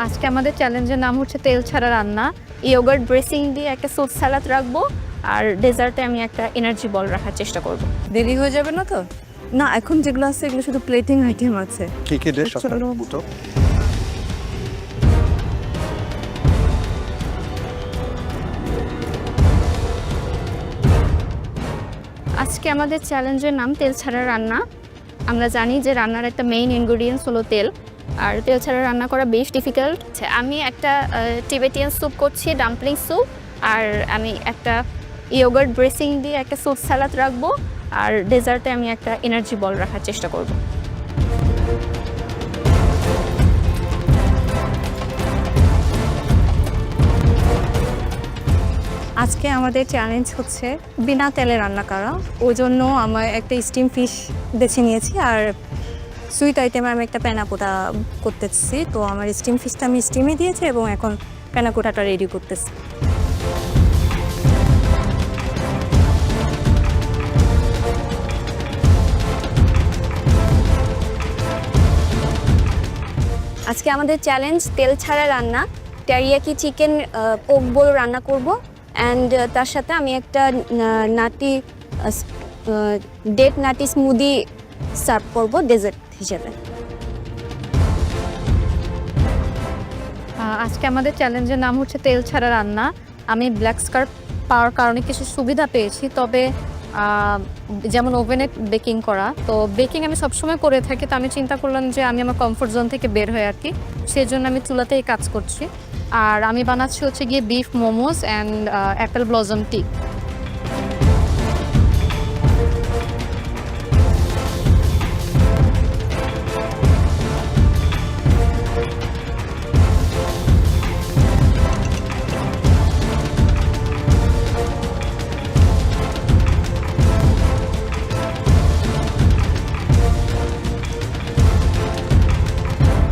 আজকে আমাদের চ্যালেঞ্জের নাম হচ্ছে তেল ছাড়া রান্না yogurt dressing দিয়ে একটা ফ্রুট সালাদ রাখবো আর ডেজার্টে আমি একটা এনার্জি বল রাখার চেষ্টা করব দেরি হয়ে যাবে না তো না এখন যেগুলো আছে এগুলো শুধু প্লেটিং আইটেম আছে কি কি ডিশ আপনার বুটো আজকে আমাদের চ্যালেঞ্জের নাম তেল ছাড়া রান্না আমরা জানি যে রান্নার একটা মেইন ইনগ্রেডিয়েন্টস হলো তেল আর তেল ছাড়া রান্না করা বেশ ডিফিকাল্ট আমি একটা টিবেটিয়ান স্যুপ করছি ডাম্পলিং স্যুপ আর আমি একটা ইয়োগার্ট ড্রেসিং দিয়ে একটা ফ্রুট সালাদ রাখবো আর ডেজার্টে আমি একটা এনার্জি বল রাখার চেষ্টা করব আজকে আমাদের চ্যালেঞ্জ হচ্ছে বিনা তেলে রান্না করা ওই জন্য আমার একটা স্টিম ফিশ বেছে নিয়েছি আর সুইট আইটেমে আমি একটা প্যানাকোটা করতেছি তো আমার স্টিম ফিশটা আমি স্টিমে দিয়েছি এবং এখন প্যানাকোটাটা রেডি করতেছি আজকে আমাদের চ্যালেঞ্জ তেল ছাড়া রান্না টেরিয়াকি চিকেন পোক বোল রান্না করব অ্যান্ড তার সাথে আমি একটা নাটি ডেট নাটি স্মুদি সার্ভ করব ডেজার্ট হিসেবে আজকে আমাদের চ্যালেঞ্জের নাম হচ্ছে তেল ছাড়া রান্না আমি ব্ল্যাক স্কার্প পাওয়ার কারণে কিছু সুবিধা পেয়েছি তবে যেমন ওভেনে বেকিং করা তো বেকিং আমি সবসময় করে থাকি তো আমি চিন্তা করলাম যে আমি আমার কমফোর্ট জোন থেকে বের হয়ে আর কি সেই জন্য আমি চুলাতেই কাজ করছি আর আমি বানাচ্ছি হচ্ছে গিয়ে beef momos and apple blossom tea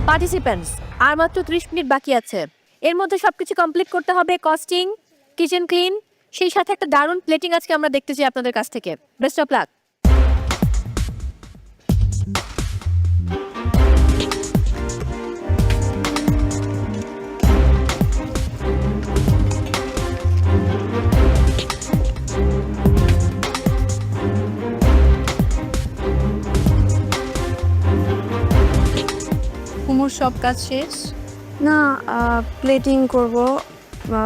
participants আর মাত্র 30 মিনিট বাকি আছে এর মধ্যে সবকিছু কমপ্লিট করতে হবে কস্টিং কিচেন ক্লিন সেই সাথে একটা দারুণ প্লেটিং আজকে আমরা দেখতে চাই আপনাদের কাছ থেকে বেস্ট অফ লাক কুমোর সব কাজ শেষ না প্লেটিং করব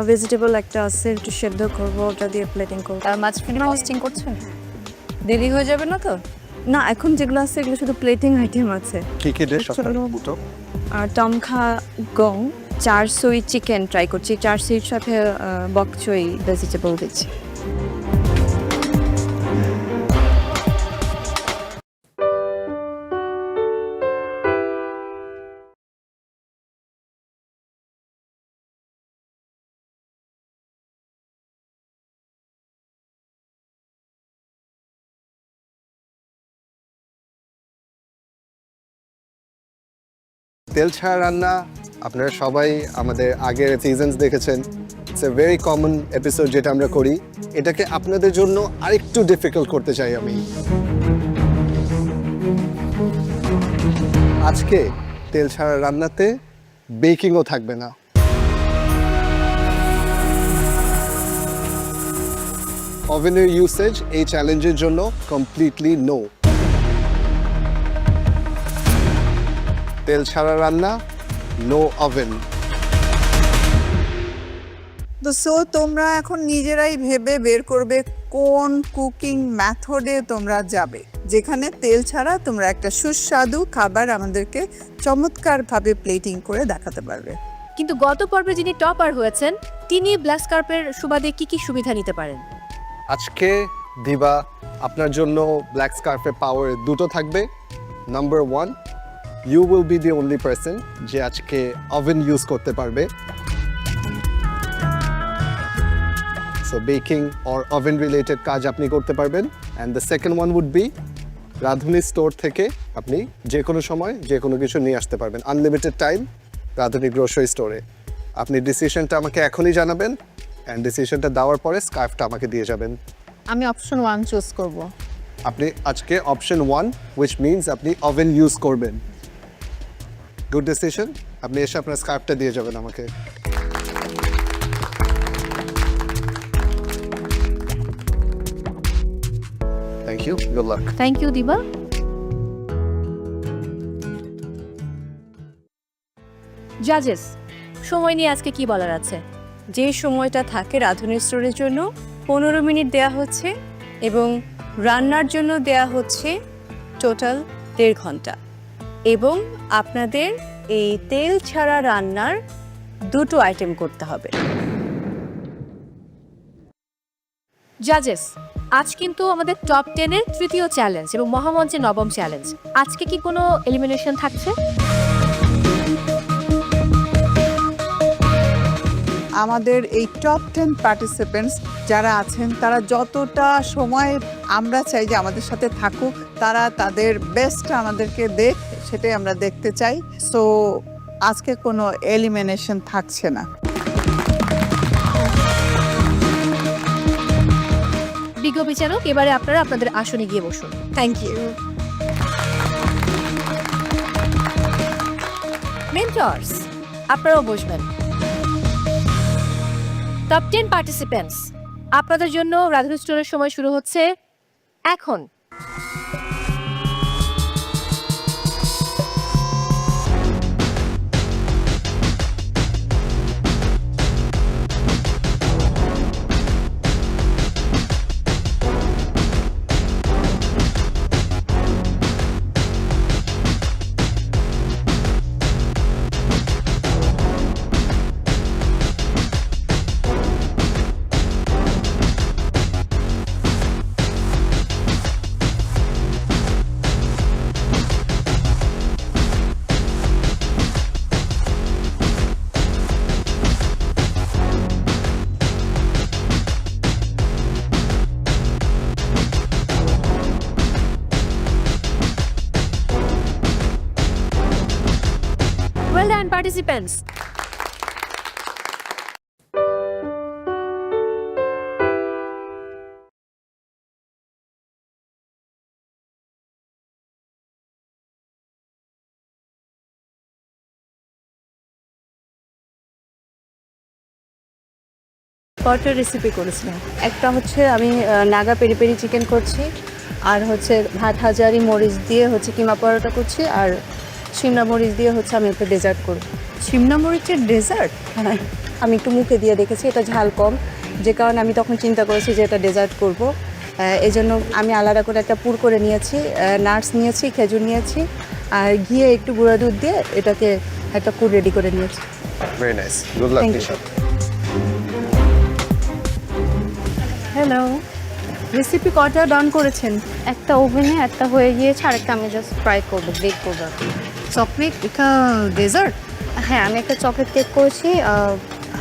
ভেজিটেবল একটা আছে একটু সেদ্ধ করব ওটা দিয়ে প্লেটিং করব মাঝখানে কস্টিং করছেন দেরি হয়ে যাবে না তো না এখন যেগুলো আছে এগুলো শুধু প্লেটিং আইটেম আছে কি কি ডিশ আপনার বুটো টমখা গং 4 সুইট চিকেন ট্রাই করছি 4 সুইট সাথে বক চই ভেজিটেবল দিচ্ছি তেল ছাড়া রান্না আপনারা সবাই আমাদের আগের সিজনস দেখেছেন। It's a very common episode যেটা আমরা করি। এটাকে আপনাদের জন্য আরেকটু ডিফিকাল্ট করতে চাই আমি। আজকে তেল ছাড়া রান্নাতে বেকিংও থাকবে না। ওভেনের ইউসেজ এই চ্যালেঞ্জের জন্য কমপ্লিটলি নো। তেল ছাড়া রান্না, নো ওভেন। তো সো তোমরা এখন নিজেরাই ভেবে বের করবে কোন কুকিং মেথডে তোমরা যাবে, যেখানে তেল ছাড়া তোমরা একটা সুস্বাদু খাবার আমাদেরকে চমৎকারভাবে প্লেটিং করে দেখাতে পারবে। কিন্তু গত পর্বে যিনি টপার হয়েছেন তিনি ব্ল্যাক স্কার্পের সুবাদে কি কি সুবিধা নিতে পারেন? আজকে দিবা আপনার জন্য ব্ল্যাক স্কার্ফের পাওয়ার দুটো থাকবে। Number 1, you will be the only person যে আজকে ওভেন ইউজ করতে পারবে। So baking or oven related কাজ আপনি করতে পারবেন। And the second one would be Radhuni store থেকে আপনি যে কোনো সময় যে কোনো কিছু নিয়ে আসতে পারবেন। আনলিমিটেড টাইম রাঁধুনি গ্রোসারি স্টোরে। আপনি ডিসিশনটা আমাকে এখনই জানাবেন, অ্যান্ড ডিসিশনটা দেওয়ার পরে স্কার্ফটা আমাকে দিয়ে যাবেন। আমি অপশন 1 চুজ করব। আপনি আজকে অপশন 1 which means আপনি ওভেন ইউজ করবেন। Good decision. আপনি এসে আপনার স্কার্ফটা দিয়ে যাবেন আমাকে। Thank you, good luck. Thank you Diba. জাজেস, সময় নিয়ে আজকে কি বলার আছে? যে সময়টা থাকে রাঁধুনি স্টোরের জন্য 15 মিনিট দেয়া হচ্ছে এবং রান্নার জন্য দেয়া হচ্ছে টোটাল 1.5 ঘন্টা। এবং আপনাদের এই তেল ছাড়া রান্নার 2টো আইটেম করতে হবে। জাজেস, আজ কিন্তু আমাদের টপ 10 এর তৃতীয় চ্যালেঞ্জ এবং মহামঞ্চের নবম চ্যালেঞ্জ। আজকে কি কোনো এলিমিনেশন থাকছে? আমাদের এই টপ 10 পার্টিসিপেন্টস যারা আছেন তারা যতটা সময় আমরা চাই যে আমাদের সাথে থাকুক, তারা তাদের বেস্ট আমাদেরকে দেখ, সেটাই আমরা দেখতে চাই। সো আজকে কোনো এলিমিনেশন থাকছে না। বিজ্ঞ বিচারক, এবারে আপনারা আপনাদের আসনে গিয়ে বসুন। Thank you. মেন্টরস, আপনারাও বসবেন। টপ 10 পার্টিসিপেন্টস, আপনাদের জন্য রাঁধুনি স্টোরের সময় শুরু হচ্ছে এখন। Well done, participants. কয়টা রেসিপি করেছিলাম। একটা হচ্ছে আমি নাগা পেরি পেরি চিকেন করছি, আর হচ্ছে ভাত হাজারি মরিচ দিয়ে হচ্ছে কিমা পরোটা করছি, আর শিমলা মরিচ দিয়ে হচ্ছে আমি একটা ডেজার্ট করব। শিমলা মরিচের ডেজার্ট? হ্যাঁ, আমি একটু মুখে দিয়ে দেখেছি এটা ঝাল কম, যে কারণে আমি তখন চিন্তা করেছি যে এটা ডেজার্ট করব। এই জন্য আমি আলাদা করে একটা পুর করে নিয়েছি, নাটস নিয়েছি, খেজুর নিয়েছি, আর ঘিয়ে একটু গুঁড়া দুধ দিয়ে এটাকে একটা পুর রেডি করে নিয়েছি। Very nice, good luck. Hello, recipe কটা ডান করেছেন? একটা ওভেনে, একটা হয়ে গিয়েছে, আরেকটা আমি জাস্ট ফ্রাই করবো, বেক করবো। Chocolate dessert? হ্যাঁ, আমি একটা চকলেট কেক করেছি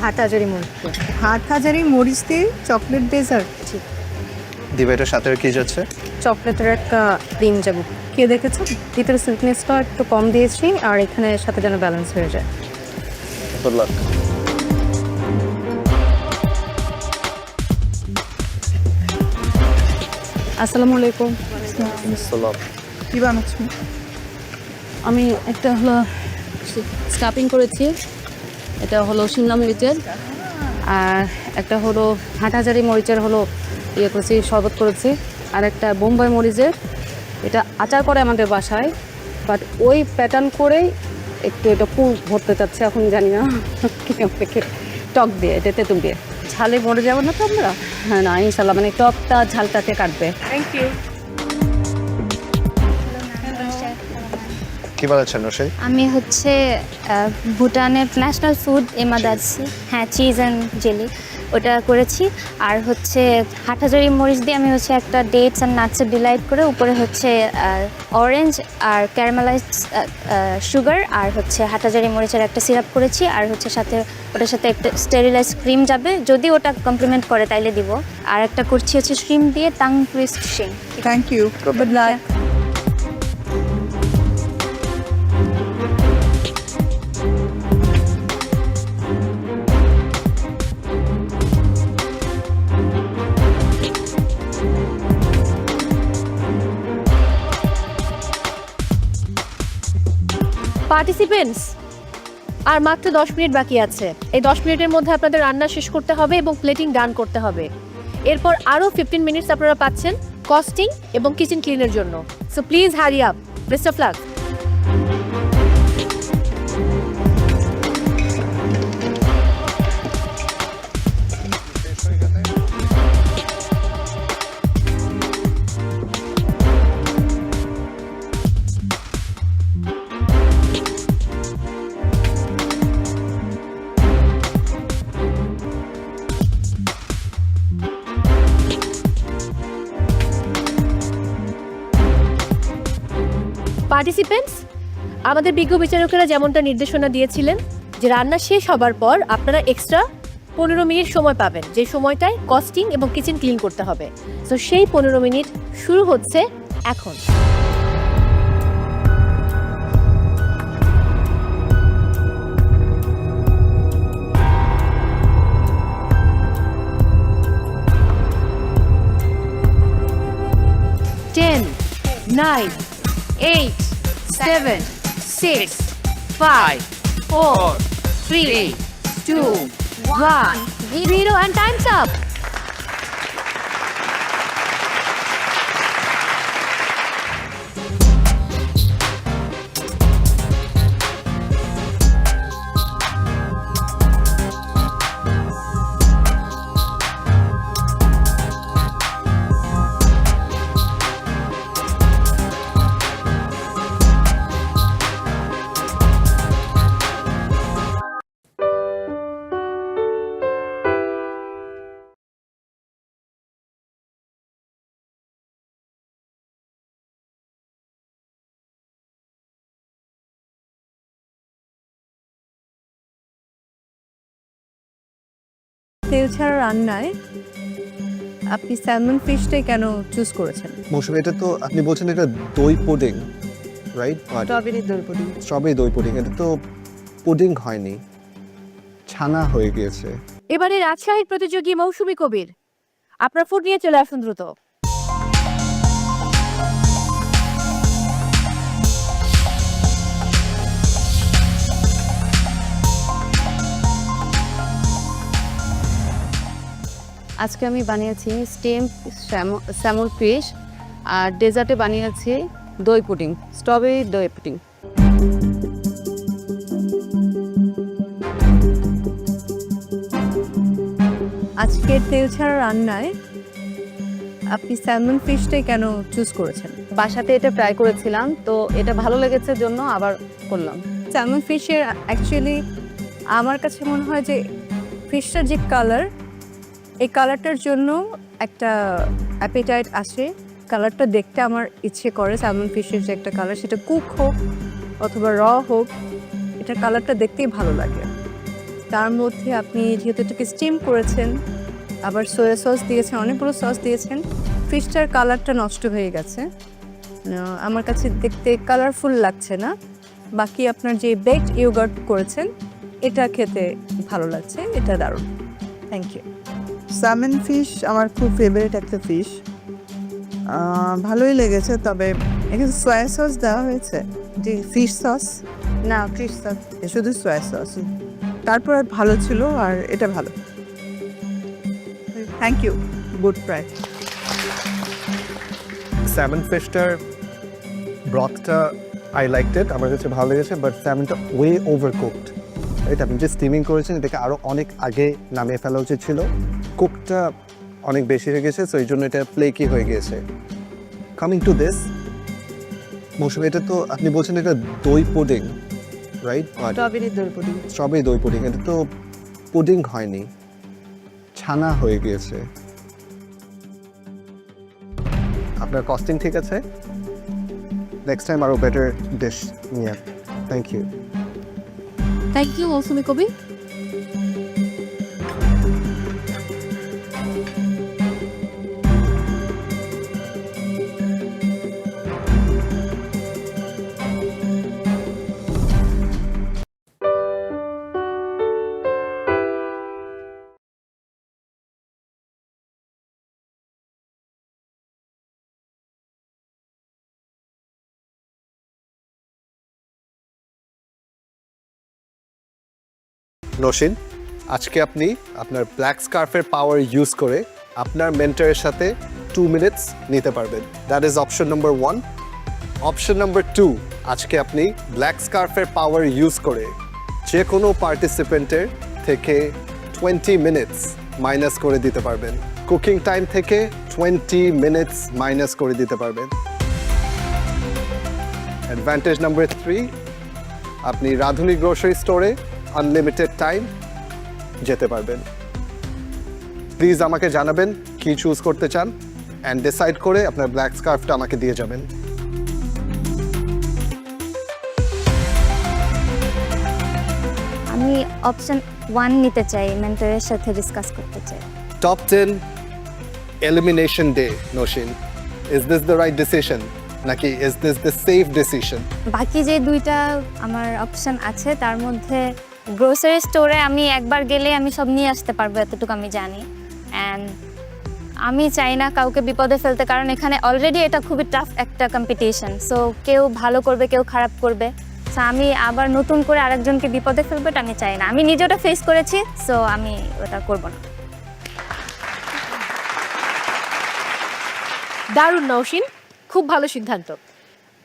হাটহাজারি মরিচ দিয়ে। হাটহাজারি মরিচ দিয়ে চকলেট ডেজার্ট? দিবা, এটার সাথে আর কি যাচ্ছে? চকলেটের একটা ক্রিম যাবো কে দেখেছো ভিতরে সুইটনেসটা একটু কম দিয়েছি আর এখানে সাথে যেন ব্যালেন্স হয়ে যায়। Good luck. আসসালামু আলাইকুম। কি বানাচ্ছেন? আমি একটা হলো স্টাফিং করেছি, এটা হলো শিমলা মরিচের, আর একটা হলো হাটহাজারি মরিচের হলো ইয়ে করেছি, শরবত করেছি, আর একটা বোম্বাই মরিচের, এটা আচার করে আমাদের বাসায়, বাট ওই প্যাটার্ন করেই একটু এটা পুর ভরতে চাচ্ছে, এখন জানি না টক দিয়ে, এটা তেঁতুল দিয়ে। ঝালে মরে যাবো না তো আমরা? হ্যাঁ না ইনশাল্লাহ, মানে টকটা ঝালটাকে কাটবে। Thank you. কি বানাচ্ছেন রোশাই? আমি হচ্ছে ভুটানের ন্যাশনাল ফুড এমাদাজ, হ্যাঁ, চিজ অ্যান্ড জেলি, ওটা করেছি। আর হচ্ছে হাটহাজারি মরিচ দিয়ে আমি হচ্ছে একটা ডেটস অ্যান্ড নাটসের ডিলাইট করে উপরে হচ্ছে অরেঞ্জ আর ক্যারামেলাইজড সুগার আর হচ্ছে হাটহাজারি মরিচের একটা সিরাপ করেছি, আর হচ্ছে সাথে ওটার সাথে একটা স্টেরিলাইজ ক্রিম যাবে, যদি ওটা কমপ্লিমেন্ট করে তাইলে দিব। আর একটা করছি হচ্ছে ক্রিম দিয়ে টাং টুইস্ট শিং। Thank you, good luck. Participants, আর মাত্র 10 মিনিট বাকি আছে। এই 10 মিনিটের মধ্যে আপনাদের রান্না শেষ করতে হবে এবং প্লেটিং ডান করতে হবে। এরপর আরও 15 মিনিটস আপনারা পাচ্ছেন কস্টিং এবং কিচেন ক্লিনের জন্য। So please hurry up. Best of luck. Participants, আমাদের বিজ্ঞ বিচারকেরা যেমনটা নির্দেশনা দিয়েছিলেন যে রান্না শেষ হবার পর আপনারা এক্সট্রা 15 মিনিট সময় পাবেন, যে সময়টায় কস্টিং এবং কিচেন ক্লিন করতে হবে। সো সেই 15 মিনিট শুরু হচ্ছে এখন। Ten, 9, 8, 7, 6, 5, 4, 3, 2, 1, 0, and time's up. তেল ছাড়া রান্নায় আপনি স্যালমন ফিশটাই কেন চুজ করেছেন? মৌসুমী, এটা তো আপনি বলছেন এটা দই পুডিং, রাইট? স্ট্রবেরি দই পুডিং। স্ট্রবেরি দই পুডিং, এটা তো পুডিং হয়নি, ছানা হয়ে গিয়েছে। এবারে রাজশাহীর প্রতিযোগী মৌসুমী কবির, আপনার ফুড নিয়ে চলে আসুন দ্রুত। আজকে আমি বানিয়েছি স্টিম স্যামন ফিশ, আর ডেজার্টে বানিয়েছি দই পুডিং, স্ট্রবেরি দই পুডিং। আজকের তেল ছাড়া রান্নায় আপনি স্যালমন ফিশটাই কেন চুজ করেছেন? বাসাতে এটা ট্রাই করেছিলাম, তো এটা ভালো লেগেছে জন্য আবার করলাম। স্যালমন ফিশের অ্যাকচুয়ালি আমার কাছে মনে হয় যে ফিশটার যে কালার, এই কালারটার জন্য একটা অ্যাপিটাইট আসে, কালারটা দেখতে আমার ইচ্ছে করে। স্যালমন ফিশের যে একটা কালার, সেটা কুক হোক অথবা র হোক, এটার কালারটা দেখতেই ভালো লাগে। তার মধ্যে আপনি যেহেতু এটাকে স্টিম করেছেন, আবার সোয়া সস দিয়েছেন, অনেকগুলো সস দিয়েছেন, ফিশটার কালারটা নষ্ট হয়ে গেছে, আমার কাছে দেখতে কালারফুল লাগছে না। বাকি আপনার যে বেকড ইয়োগার্ট করেছেন এটা খেতে ভালো লাগছে, এটা দারুণ, থ্যাংক ইউ। স্যামন ফিশ আমার খুব ফেভারিট একটা ফিশ, ভালোই লেগেছে। তবে এখানে সয়া সস দেওয়া হয়েছে, যে ফিশ সস না ফিশ সস শুধু সয়া সস, তারপর আর ভালো ছিল, আর এটা ভালো। Thank you, good price. Salmon ফিশটার ব্রথটা আই লাইকড ইট, আমার কাছে ভালো লেগেছে, বাট স্যামনটা ওয়ে ওভার কুকড। এটা আপনি যে স্টিমিং করেছেন এটাকে আরও অনেক আগে নামিয়ে ফেলা উচিত ছিল, কুকটা অনেক বেশি হয়ে গেছে, সো এই জন্য এটা ফ্লেকি হয়ে গিয়েছে। কামিং টু দিস মৌসুমি, এটা তো আপনি বলছেন এটা দই পুডিং, রাইট? স্ট্রবেরি দই পুডিং। স্ট্রবেরি দই পুডিং, এটা তো পুডিং হয়নি, ছানা হয়ে গিয়েছে। আপনার কস্টিং ঠিক আছে, নেক্সট টাইম আরও বেটার ডিশ নিয়ে। Thank you. Thank you Mousumi Kobi. Nasin, আজকে আপনি আপনার ব্ল্যাক স্কার্ফের পাওয়ার ইউজ করে আপনার মেন্টরের সাথে 2 মিনিটস নিতে পারবেন। That is option number 1। Option number 2, আজকে আপনি ব্ল্যাক স্কার্ফের পাওয়ার ইউজ করে যে কোনো পার্টিসিপেন্টের থেকে 20 মিনিটস মাইনাস করে দিতে পারবেন। কুকিং টাইম থেকে 20 মিনিটস মাইনাস করে দিতে পারবেন। অ্যাডভান্টেজ নাম্বার 3, আপনি রাধুনী গ্রোসারি স্টোরে আনলিমিটেড টাইম যেতে পারবেন। প্লিজ আমাকে জানাবেন কি চুজ করতে চান, অ্যান্ড ডিসাইড করে আপনার ব্ল্যাক স্কার্ফটা আমাকে দিয়ে যাবেন। আমি অপশন 1 নিতে চাই, মেন্টরের সাথে ডিসকাস করতে চাই। Top 10 elimination day, Nosheen, is this the right decision নাকি is this the safe decision? বাকি যে দুইটা আমার অপশন আছে তার মধ্যে গ্রোসারি স্টোরে আমি একবার গেলে আমি সব নিয়ে আসতে পারবো, এতটুকু আমি জানি। অ্যান্ড আমি চাই না কাউকে বিপদে ফেলতে, কারণ এখানে অলরেডি এটা খুবই টাফ একটা কম্পিটিশন। সো কেউ ভালো করবে, কেউ খারাপ করবে। সো আমি আবার নতুন করে আরেকজনকে বিপদে ফেলবো, এটা আমি চাই না। আমি নিজে ওটা ফেস করেছি, সো আমি ওটা করবো না। দারুণ নওশিন, খুব ভালো সিদ্ধান্ত।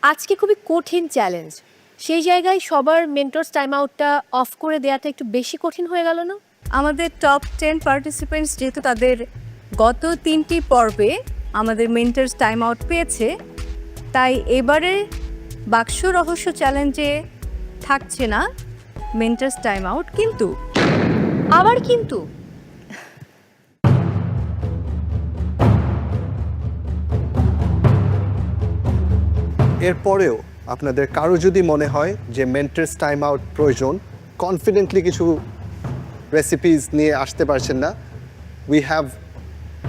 আজকে খুবই কঠিন চ্যালেঞ্জ, সেই জায়গায় সবার মেন্টরস টাইম আউটটা অফ করে দেওয়াটা একটু বেশি কঠিন হয়ে গেল না? আমাদের টপ 10 পার্টিসিপেন্টস যেহেতু তাদের গত 3টি পর্বে আমাদের মেন্টরস টাইম আউট পেয়েছে, তাই এবারে বাক্স রহস্য চ্যালেঞ্জে থাকছে না মেন্টরস টাইম আউট। কিন্তু আবার কিন্তু এরপরেও আপনাদের কারো যদি মনে হয় যে মেন্টরস টাইম আউট প্রয়োজন, কনফিডেন্টলি কিছু রেসিপিস নিয়ে আসতে পারছেন না, উই হ্যাভ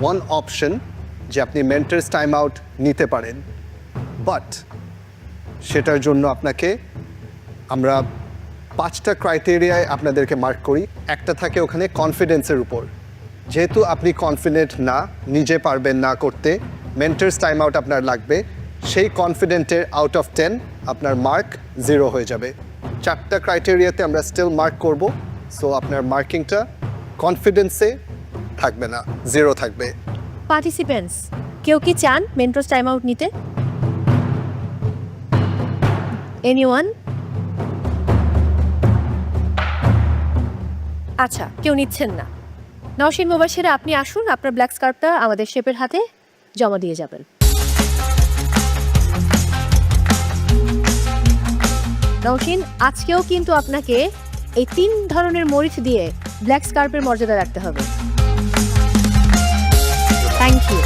ওয়ান অপশন যে আপনি মেন্টরস টাইম আউট নিতে পারেন। বাট সেটার জন্য আপনাকে আমরা 5টা ক্রাইটেরিয়ায় আপনাদেরকে মার্ক করি। একটা থাকে ওখানে কনফিডেন্সের উপর। যেহেতু আপনি কনফিডেন্ট না, নিজে পারবেন না করতে, মেন্টরস টাইম আউট আপনার লাগবে, সেই কনফিডেন্টের আউট অফ 10 আপনার মার্ক 0 হয়ে যাবে। 4টা ক্রাইটেরিয়াতে আমরা স্টিল মার্ক করব, সো আপনার মার্কিংটা কনফিডেন্সে থাকবে না, 0 থাকবে। পার্টিসিপেন্টস কেউ কি চান মেন্টরস টাইম আউট নিতে? এনিওয়ান? আচ্ছা, কেউ নিচ্ছেন না। নওশিন মুবাশিরা, আপনি আসুন, আপনার ব্ল্যাক স্কার্ফটা আমাদের শেফের হাতে জমা দিয়ে যাবেন। নওশিন, আজকেও কিন্তু আপনাকে এই 3 ধরনের মরিচ দিয়ে ব্ল্যাক স্কার্ফের মর্যাদা রাখতে হবে। Thank you.